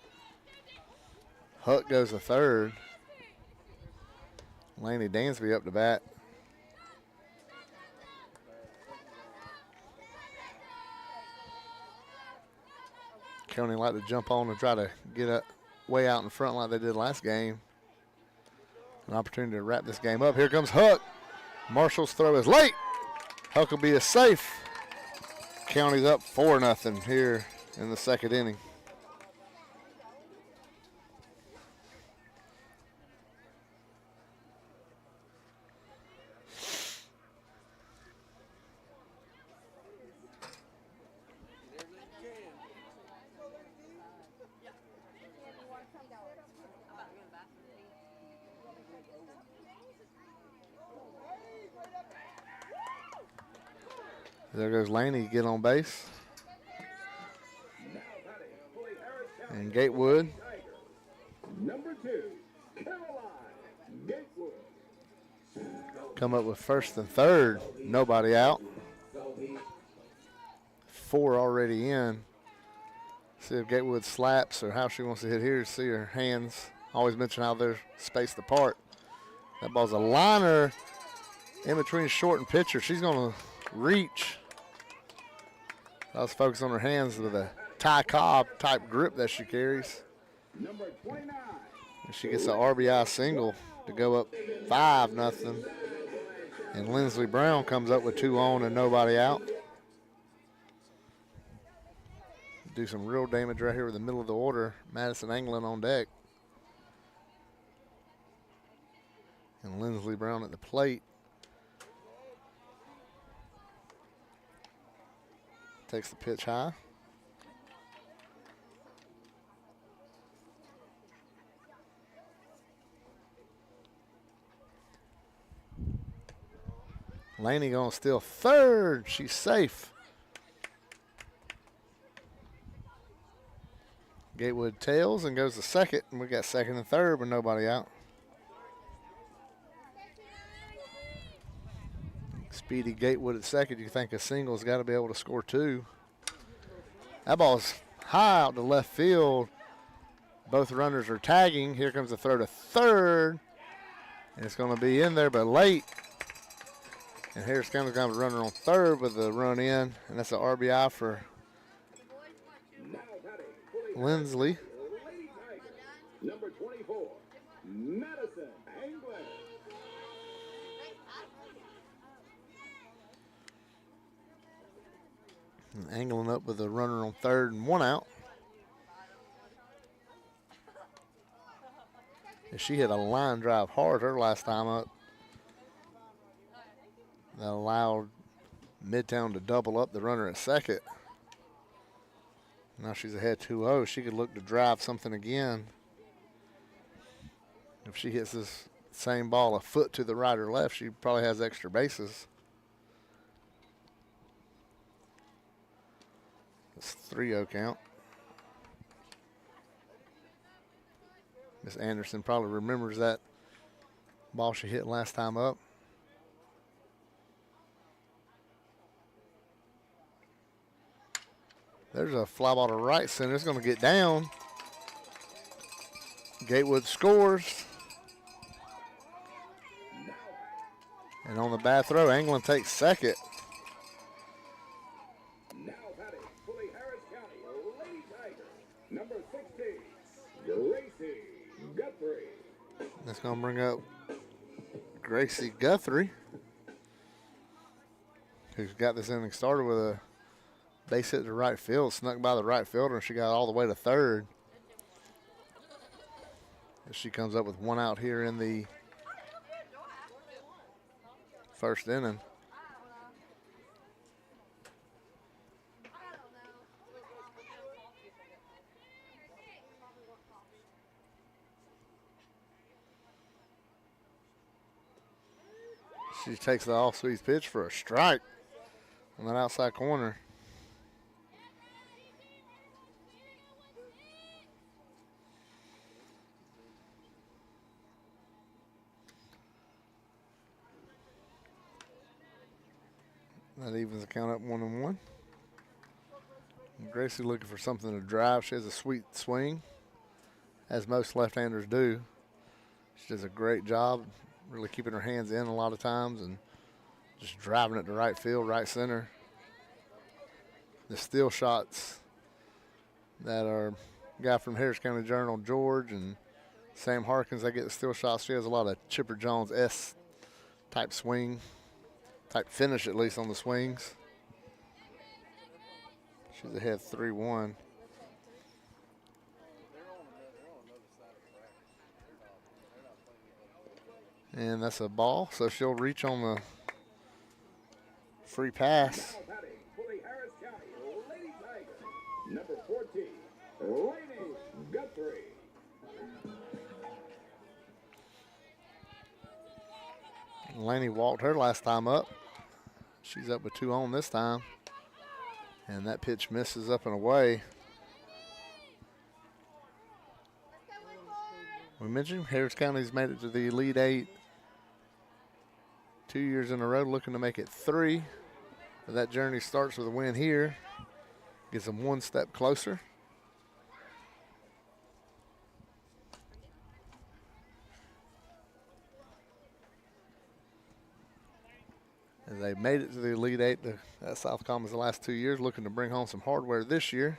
Huck goes to third. Laney Dansby up to bat. County like to jump on and try to get up way out in front like they did last game. An opportunity to wrap this game up. Here comes Huck. Marshall's throw is late. Huck will be a safe. County's up 4-0 here in the second inning. There goes Laney, get on base. And Gatewood. Number 2, Caroline Gatewood. Come up with first and third. Nobody out. 4 already in. See if Gatewood slaps or how she wants to hit here. See her hands. Always mention how they're spaced apart. That ball's a liner in between short and pitcher. She's going to reach. I was focused on her hands with a Ty Cobb type grip that she carries. Number 29. And she gets an RBI single to go up 5-0. And Lindsley Brown comes up with 2 on and nobody out. Do some real damage right here in the middle of the order. Madison Anglin on deck. And Lindsley Brown at the plate. Takes the pitch high. Laney gonna steal third. She's safe. Gatewood tails and goes to second, and we got second and third with nobody out. Speedy Gatewood at second. You think a single's got to be able to score 2. That ball's high out to left field. Both runners are tagging. Here comes the throw to third. And it's going to be in there, but late. And Harris County's got a runner on third with the run in. And that's an RBI for Lindsley. Number 24, Madison Anglin. And angling up with a runner on third and 1 out. And she hit a line drive hard her last time up. That allowed Midtown to double up the runner at second. Now she's ahead 2-0. She could look to drive something again. If she hits this same ball a foot to the right or left, she probably has extra bases. It's 3-0 count. Miss Anderson probably remembers that ball she hit last time up. There's a fly ball to right center. It's going to get down. Gatewood scores. And on the bad throw, Anglin takes second. Now batting for the Harris County Lady Tigers, number 16, Gracie Guthrie. That's going to bring up Gracie Guthrie, who's got this inning started with a base hit to right field, snuck by the right fielder, and she got all the way to third. As she comes up with 1 out here in the first inning. She takes the off-speed pitch for a strike on that outside corner. That evens the count up 1-1. Gracie looking for something to drive. She has a sweet swing, as most left-handers do. She does a great job really keeping her hands in a lot of times and just driving it to right field, right center. The steal shots that are guy from Harris County Journal, George, and Sam Harkins, they get the steal shots. She has a lot of Chipper Jones-esque type swing, type finish at least on the swings. She's ahead 3-1. And that's a ball, so she'll reach on the free pass. Now batting for the Harris County Lady Tigers, number 14, Lainey Guthrie. Laney walked her last time up. She's up with 2 on this time. And that pitch misses up and away. We mentioned Harris County's made it to the Elite Eight 2 years in a row, looking to make it 3. But that journey starts with a win here. Gets them 1 step closer. As they made it to the Elite Eight, at South Commons the last 2 years, looking to bring home some hardware this year.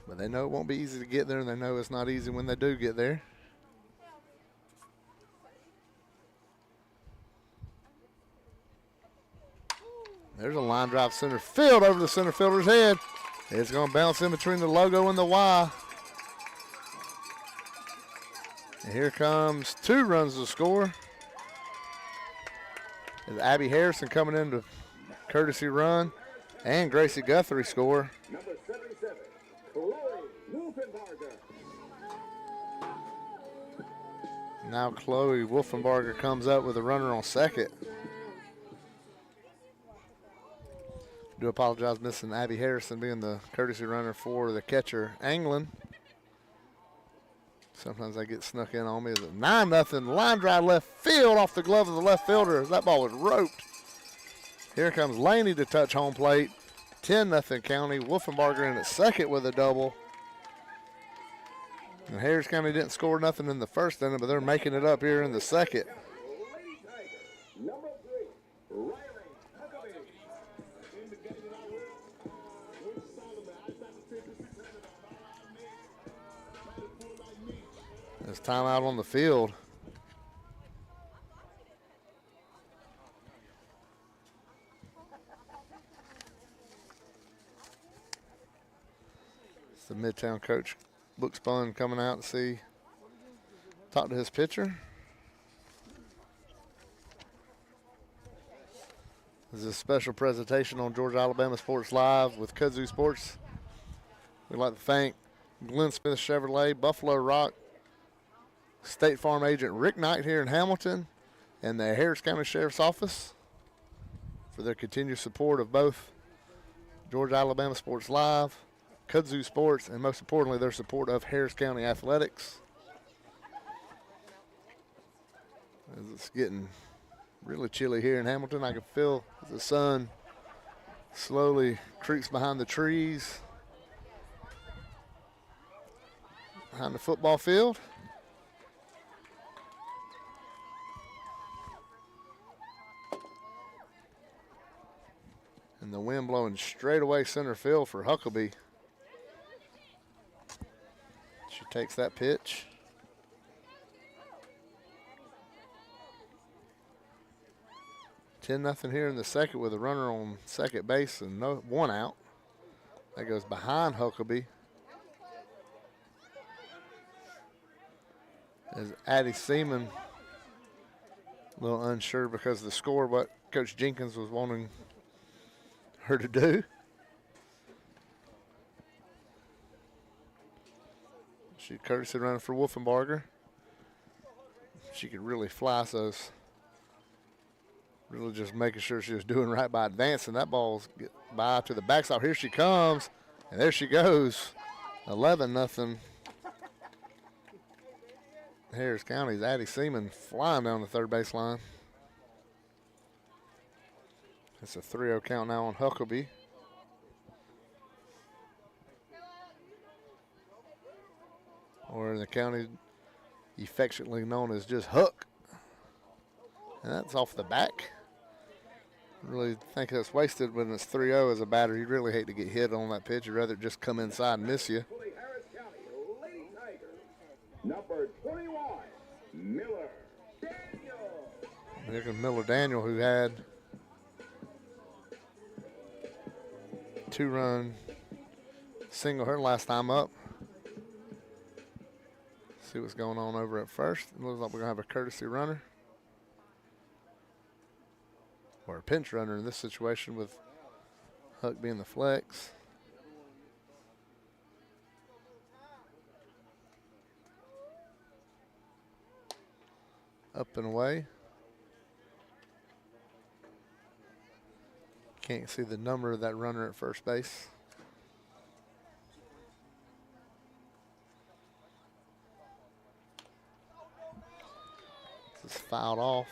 But they know it won't be easy to get there, and they know it's not easy when they do get there. There's a line drive center field over the center fielder's head. It's going to bounce in between the logo and the Y. And here comes 2 runs to score. As Abby Harrison coming in to courtesy run, and Gracie Guthrie score. Number 77, Chloe Wolfenbarger. Now Chloe Wolfenbarger comes up with a runner on second. Do apologize missing Abby Harrison being the courtesy runner for the catcher, Anglin. Sometimes I get snuck in on me. It's a 9-0 line drive left field off the glove of the left fielder. That ball was roped. Here comes Laney to touch home plate. 10-0 County. Wolfenbarger in at second with a double. And Harris County didn't score nothing in the first inning, but they're making it up here in the second. Lady Tigers, number 3, Riley Huckabee. There's timeout on the field. It's the Midtown coach, Book Spun, coming out to talk to his pitcher. This is a special presentation on Georgia Alabama Sports Live with Kudzu Sports. We'd like to thank Glenn Smith Chevrolet, Buffalo Rock, State Farm agent Rick Knight here in Hamilton, and the Harris County Sheriff's Office for their continued support of both Georgia Alabama Sports Live, Kudzu Sports, and most importantly, their support of Harris County Athletics. As it's getting really chilly here in Hamilton, I can feel the sun slowly creeps behind the trees behind the football field. And the wind blowing straight away center field for Huckabee. She takes that pitch. Nothing here in the second with a runner on second base and 1 out. That goes behind Huckabee. As Addie Seaman, a little unsure because of the score, what Coach Jenkins was wanting her to do. She courtesy running for Wolfenbarger. she could really fly, so it's really just making sure she was doing right by advancing. That ball's get by to the backstop. Here she comes, and there she goes. 11-0. Harris County's Addie Seaman flying down the third base line. It's a 3-0 count now on Huckabee. Or in the county, affectionately known as just Huck. And that's off the back. Really think that's wasted when it's 3-0 as a batter. You'd really hate to get hit on that pitch. You'd rather just come inside and miss you. Harris County, Lady Tigers. Number 21, Miller Daniel. Here comes Miller Daniel, who had 2-run single her last time up. See what's going on over at first. It looks like we're going to have a courtesy runner. Or a pinch runner in this situation with Huck being the flex. Up and away. Can't see the number of that runner at first base. This is fouled off.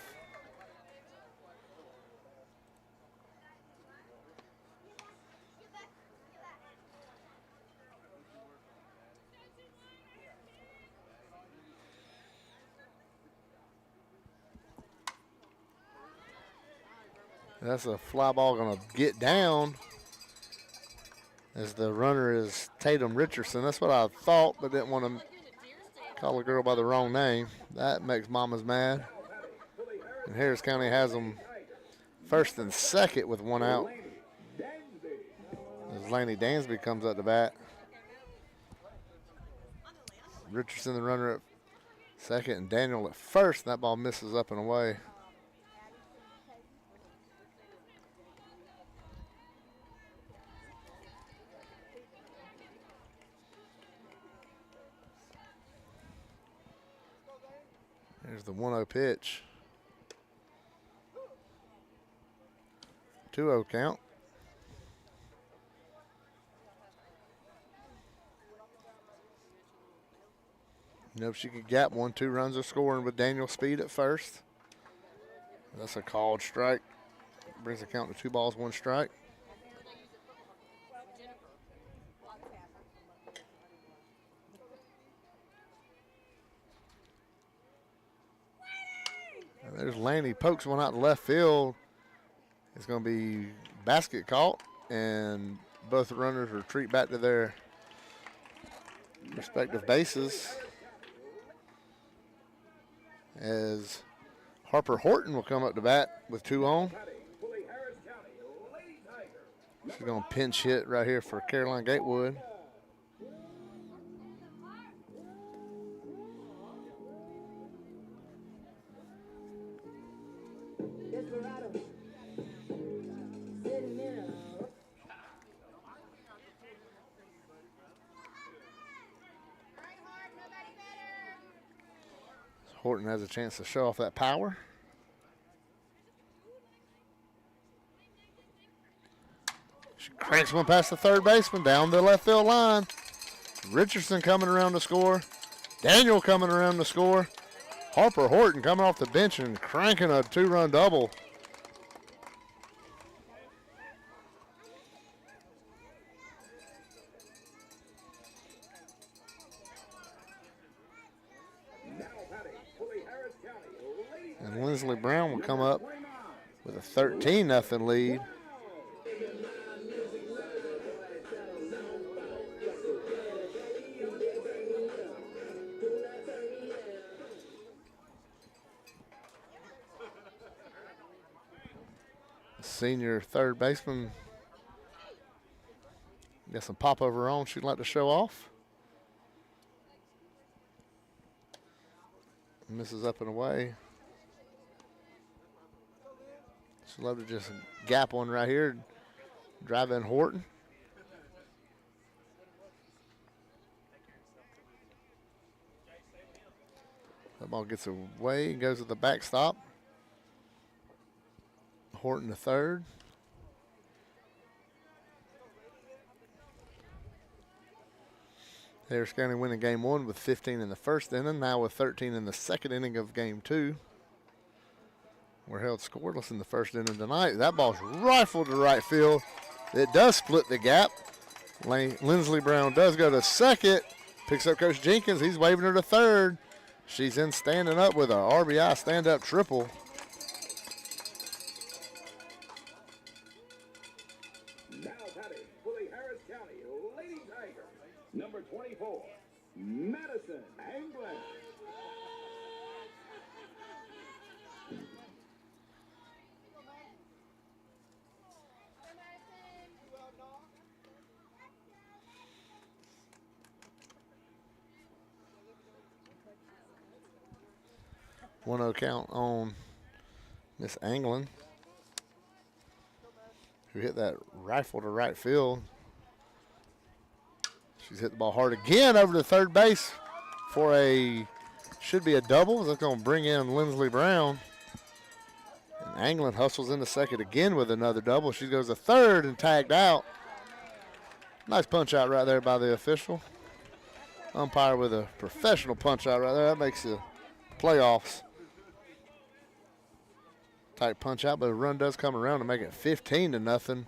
That's a fly ball going to get down as the runner is Tatum Richardson. That's what I thought, but didn't want to call a girl by the wrong name. That makes mamas mad. And Harris County has them first and second with 1 out. As Laney Dansby comes up to bat. Richardson, the runner, at second, and Daniel at first. That ball misses up and away. There's the 1-0 pitch. 2-0 count. Nope, she could gap 1, 2 runs of scoring with Daniel Speed at first. That's a called strike. Brings the count to 2 balls, 1 strike. And there's Laney, pokes one out to left field. It's going to be basket caught, and both runners retreat back to their respective bases. As Harper Horton will come up to bat with 2 on. She's going to pinch hit right here for Caroline Gatewood. Horton has a chance to show off that power. She cranks one past the third baseman down the left field line. Richardson coming around to score. Daniel coming around to score. Harper Horton coming off the bench and cranking a 2-run double. And Lindsley Brown will come up with a 13-0 lead. The senior third baseman got some popover on she'd like to show off. Misses up and away. She'd love to just gap one right here, drive in Horton. The Ball gets away and goes to the backstop. Horton to third. Harris County winning game 1 with 15 in the first inning, now with 13 in the second inning of game 2. We're held scoreless in the first inning tonight. That ball's rifled to right field. It does split the gap. Lindsley Brown does go to second. Picks up Coach Jenkins. He's waving her to third. She's in standing up with a RBI stand-up triple. Now batting for the Harris County Lady Tigers, number 24, Madison Anglin. One 1-0 count on Miss Anglin, who hit that rifle to right field. She's hit the ball hard again over to third base for should be a double. That's going to bring in Lindsley Brown. And Anglin hustles into second again with another double. She goes to third and tagged out. Nice punch out right there by the official. Umpire with a professional punch out right there. That makes the playoffs. Tight punch out, but a run does come around to make it 15-0.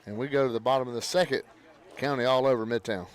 And we go to the bottom of the second. County all over Midtown.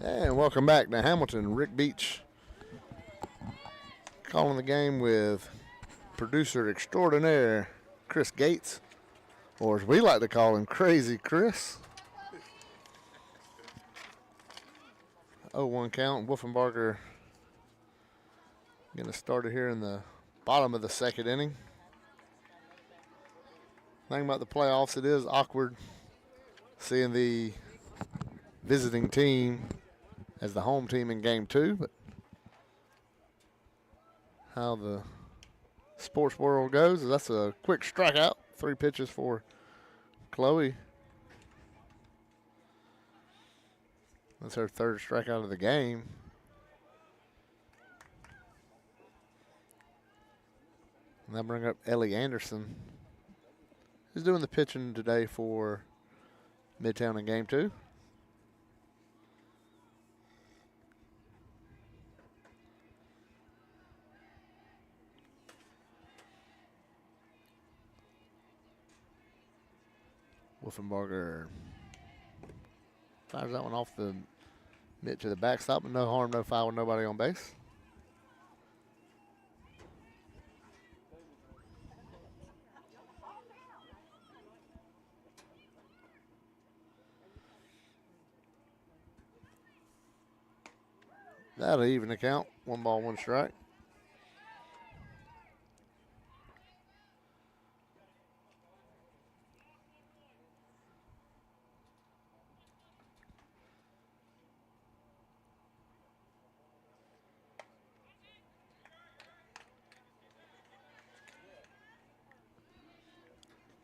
And welcome back to Hamilton. Rick Beach calling the game with producer extraordinaire Chris Gates, or as we like to call him, Crazy Chris. 0-1 count. Wolfenbarger getting started here in the bottom of the second inning. Thing about the playoffs, it is awkward seeing the visiting team as the home team in game 2, but how the sports world goes. That's a quick strikeout. 3 pitches for Chloe. That's her third strikeout of the game. And that bring up Ellie Anderson, who's doing the pitching today for Midtown in game 2. Wolfenbarger fires that one off the mitt to the backstop, but no harm, no foul with nobody on base. That'll even the count. 1 ball, 1 strike.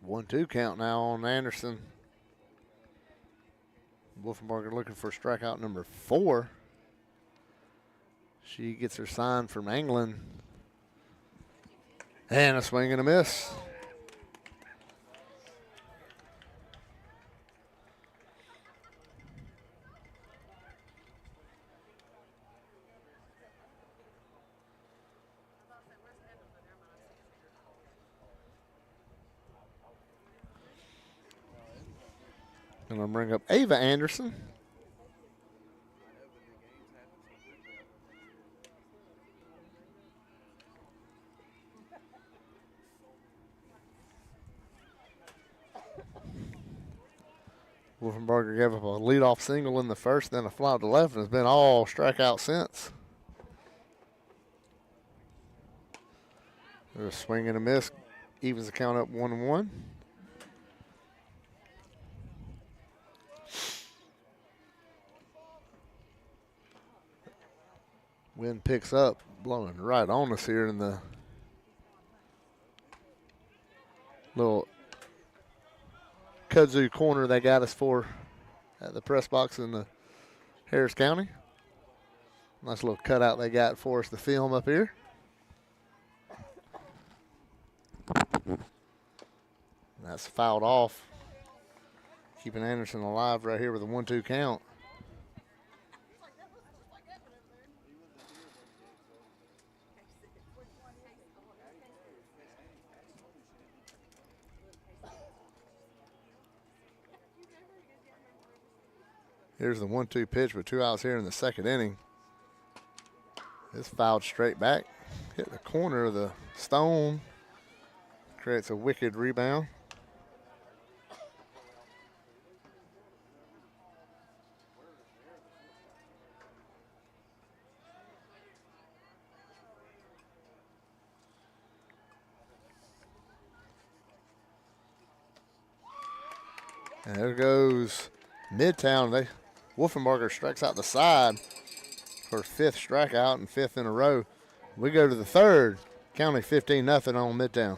One-two count now on Anderson. Wolfenbarger looking for strikeout number 4. She gets her sign from England. And a swing and a miss. Going to bring up Ava Anderson. Wolfenbarger gave up a leadoff single in the first, then a fly to left, and has been all strikeout since. There's a swing and a miss. Evens the count up 1-1. Wind picks up, blowing right on us here in the little kudzu corner they got us for at the press box in the Harris County. Nice little cutout they got for us to film up here. That's fouled off. Keeping Anderson alive right here with a 1-2 count. Here's the 1-2 pitch with 2 outs here in the second inning. It's fouled straight back. Hit the corner of the stone. Creates a wicked rebound. And there goes Midtown. Wolfenbarger strikes out the side for 5th strikeout and 5th in a row. We go to the 3rd, counting 15-0 on Midtown.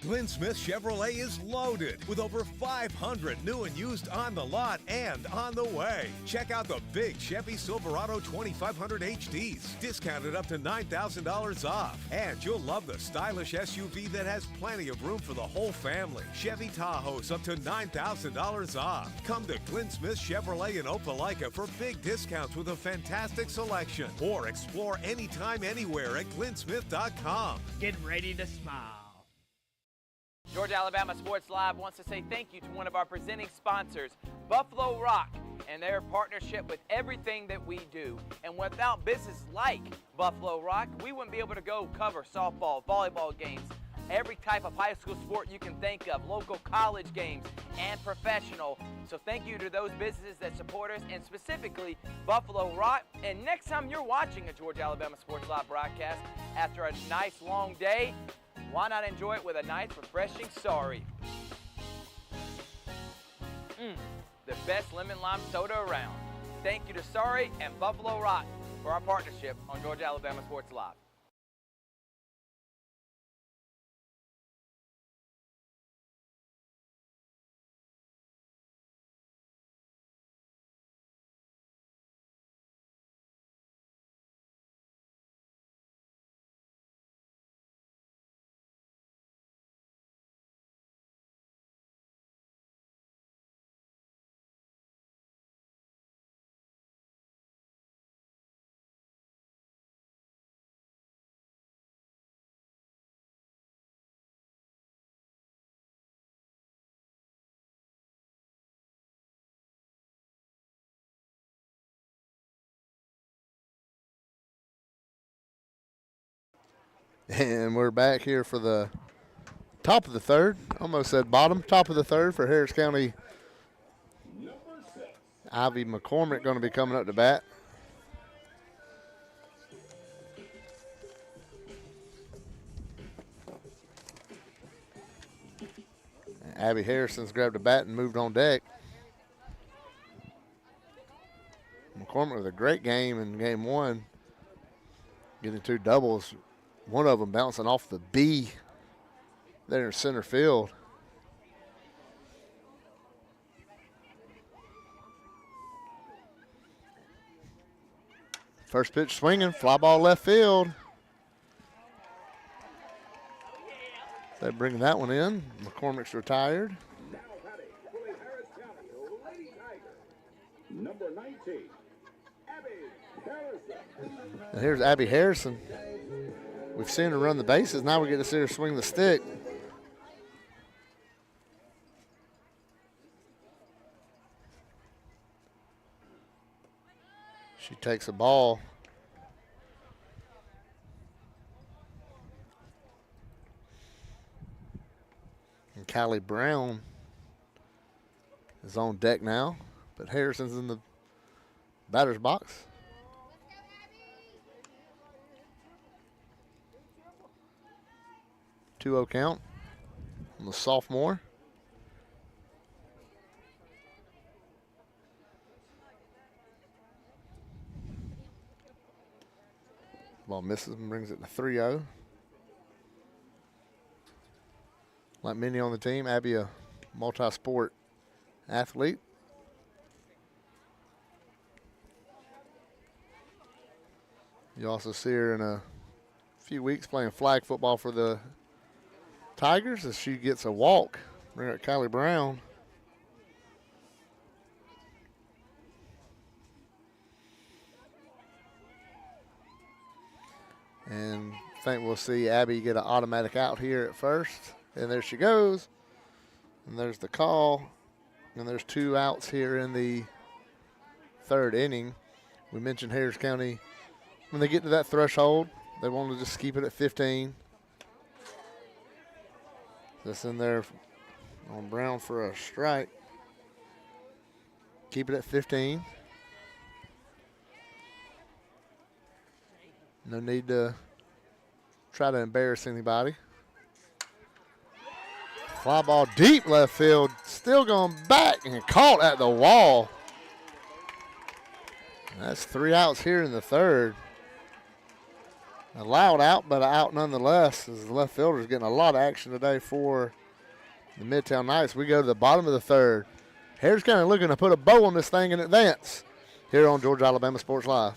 Glenn Smith Chevrolet is loaded with over 500 new and used on the lot and on the way. Check out the big Chevy Silverado 2500 HDs, discounted up to $9,000 off. And you'll love the stylish SUV that has plenty of room for the whole family. Chevy Tahoe's up to $9,000 off. Come to Glenn Smith Chevrolet in Opelika for big discounts with a fantastic selection. Or explore anytime, anywhere at glennsmith.com. Get ready to smile. Georgia Alabama Sports Live wants to say thank you to one of our presenting sponsors, Buffalo Rock, and their partnership with everything that we do. And without business like Buffalo Rock, we wouldn't be able to go cover softball, volleyball games, every type of high school sport you can think of, local college games, and professional. So thank you to those businesses that support us, and specifically Buffalo Rock. And next time you're watching a Georgia Alabama Sports Live broadcast after a nice long day, why not enjoy it with a nice, refreshing sorry? The best lemon lime soda around. Thank you to Sorry and Buffalo Rock for our partnership on Georgia Alabama Sports Live. And we're back here for the top of the 3rd. Almost said bottom. Top of the 3rd for Harris County. Ivy McCormick going to be coming up to bat. Abby Harrison's grabbed a bat and moved on deck. McCormick with a great game in game one, getting 2 doubles. One of them bouncing off the B there in center field. First pitch swinging, fly ball left field. They're bringing that one in. McCormick's retired. Now batting for the Harris County Lady Tigers. Number 19, Abby Harrison. And here's Abby Harrison. We've seen her run the bases. Now we get to see her swing the stick. She takes a ball. And Callie Brown is on deck now, but Harrison's in the batter's box. Two-0 count on the sophomore. Ball misses and brings it to 3-0. Like many on the team, Abby a multi-sport athlete. You also see her in a few weeks playing flag football for the Tigers as she gets a walk. Bring up Kylie Brown. And I think we'll see Abby get an automatic out here at first. And there she goes. And there's the call. And there's 2 outs here in the 3rd inning. We mentioned Harris County, when they get to that threshold, they want to just keep it at 15. That's in there on Brown for a strike. Keep it at 15. No need to try to embarrass anybody. Fly ball deep left field, still going back and caught at the wall. That's 3 outs here in the 3rd. A loud out, but an out nonetheless, as the left fielder is getting a lot of action today for the Midtown Knights. We go to the bottom of the 3rd. Harris County looking to put a bow on this thing in advance here on Georgia Alabama Sports Live.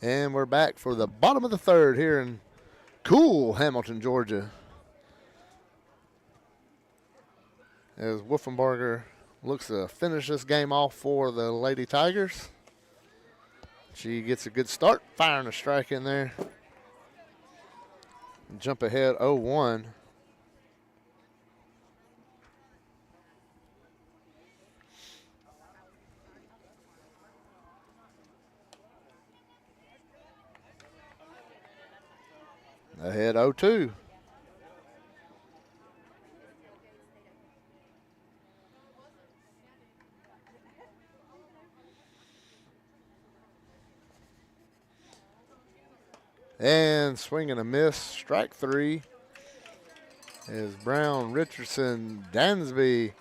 And we're back for the bottom of the 3rd here in cool Hamilton, Georgia. As Wolfenbarger looks to finish this game off for the Lady Tigers. She gets a good start, firing a strike in there. Jump ahead 0-1. Ahead 0-2. And swing and a miss. Strike 3 is Brown, Richardson, Dansby,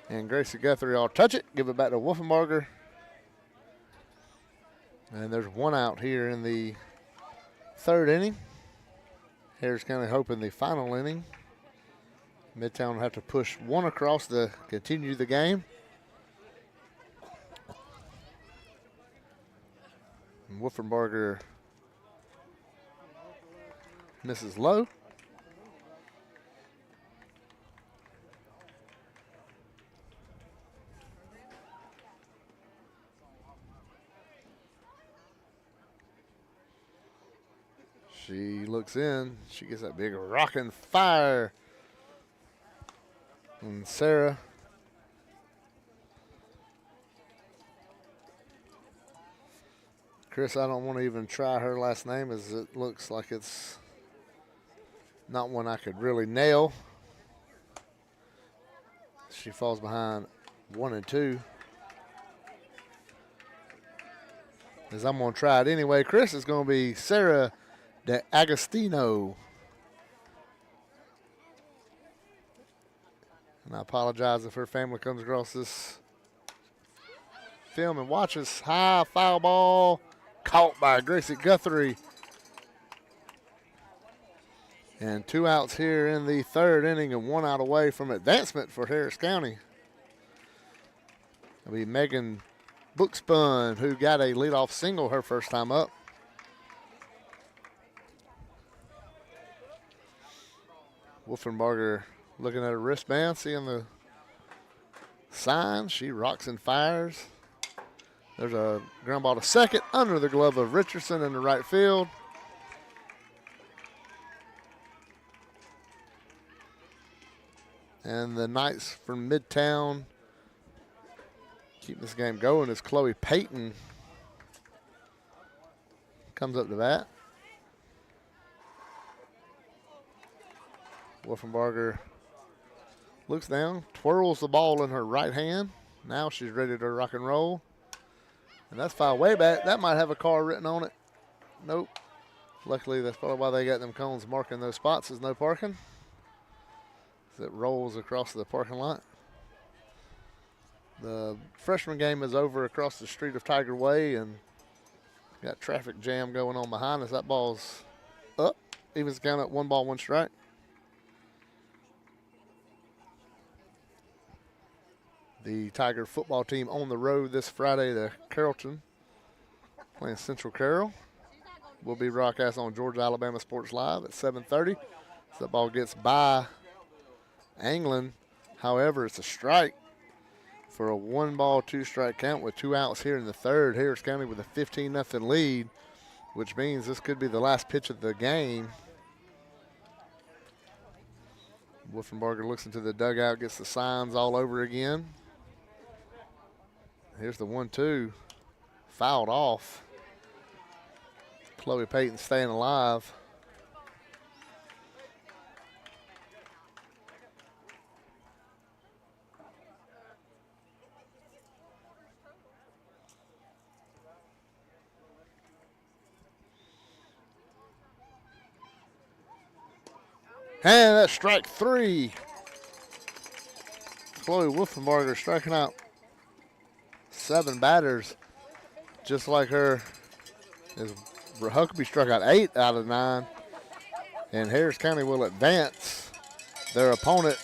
and Gracie Guthrie all touch it. Give it back to Wolfenbarger. And there's one out here in the 3rd inning. Harris County hoping the final inning. Midtown will have to push one across to continue the game. And Wolfenbarger misses low. She looks in. She gets that big rocking fire. And Sarah Chris, I don't want to even try her last name as it looks like it's not one I could really nail. She falls behind 1 and 2. As I'm going to try it anyway. Chris, is going to be Sarah De Agostino. And I apologize if her family comes across this film and watches. High foul ball caught by Gracie Guthrie. And 2 outs here in the 3rd inning and 1 out away from advancement for Harris County. It'll be Megan Bookspun, who got a leadoff single her first time up. Wolfenbarger looking at her wristband, seeing the sign. She rocks and fires. There's a ground ball to second under the glove of Richardson in the right field. And the Knights from Midtown keep this game going as Chloe Payton comes up to bat. Wolfenbarger looks down, twirls the ball in her right hand. Now she's ready to rock and roll. And that's foul way back. That might have a car written on it. Nope. Luckily, that's probably why they got them cones marking those spots as no parking. As it rolls across the parking lot. The freshman game is over across the street of Tiger Way, and got traffic jam going on behind us. That ball's up. Evens count at 1 ball, 1 strike. The Tiger football team on the road this Friday to Carrollton, playing Central Carroll. Will be broadcast on Georgia Alabama Sports Live at 7:30. So that ball gets by Anglin. However, it's a strike for a 1 ball, 2 strike count with 2 outs here in the 3rd. Harris County with a 15-0 lead, which means this could be the last pitch of the game. Wolfenbarger looks into the dugout, gets the signs all over again. Here's the 1-2, fouled off. Chloe Payton staying alive. And that's strike 3. Chloe Wolfenbarger striking out 7 batters, just like her. As Huckabee struck out 8 out of 9. And Harris County will advance. Their opponent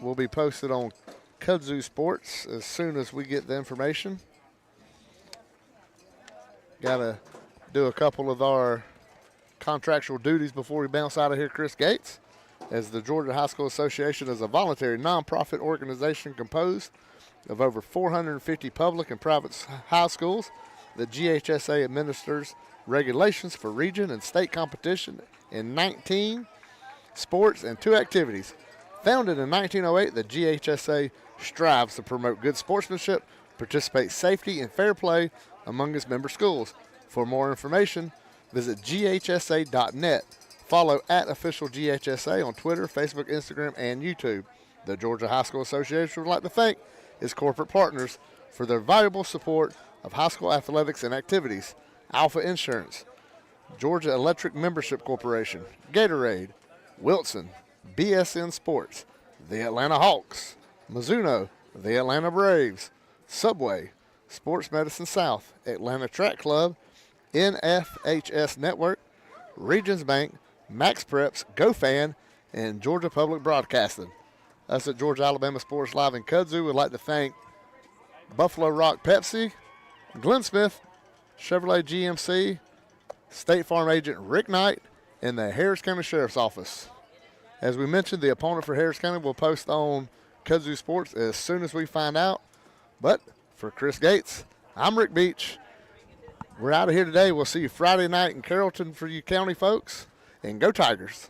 will be posted on Kudzu Sports as soon as we get the information. Got to do a couple of our contractual duties before we bounce out of here, Chris Gates. As the Georgia High School Association is a voluntary nonprofit organization composed of over 450 public and private high schools. The GHSA administers regulations for region and state competition in 19 sports and 2 activities. Founded in 1908, the GHSA strives to promote good sportsmanship, participate safety, and fair play among its member schools. For more information, visit GHSA.net. Follow @official GHSA on Twitter, Facebook, Instagram, and YouTube. The Georgia High School Association would like to thank its corporate partners for their valuable support of high school athletics and activities. Alpha Insurance, Georgia Electric Membership Corporation, Gatorade, Wilson, BSN Sports, the Atlanta Hawks, Mizuno, the Atlanta Braves, Subway, Sports Medicine South, Atlanta Track Club, NFHS Network, Regions Bank, Max Preps, GoFan, and Georgia Public Broadcasting. Us at Georgia Alabama Sports Live in Kudzu would like to thank Buffalo Rock Pepsi, Glenn Smith, Chevrolet GMC, State Farm Agent Rick Knight, and the Harris County Sheriff's Office. As we mentioned, the opponent for Harris County will post on Kudzu Sports as soon as we find out. But for Chris Gates, I'm Rick Beach. We're out of here today. We'll see you Friday night in Carrollton for you county folks. And go Tigers.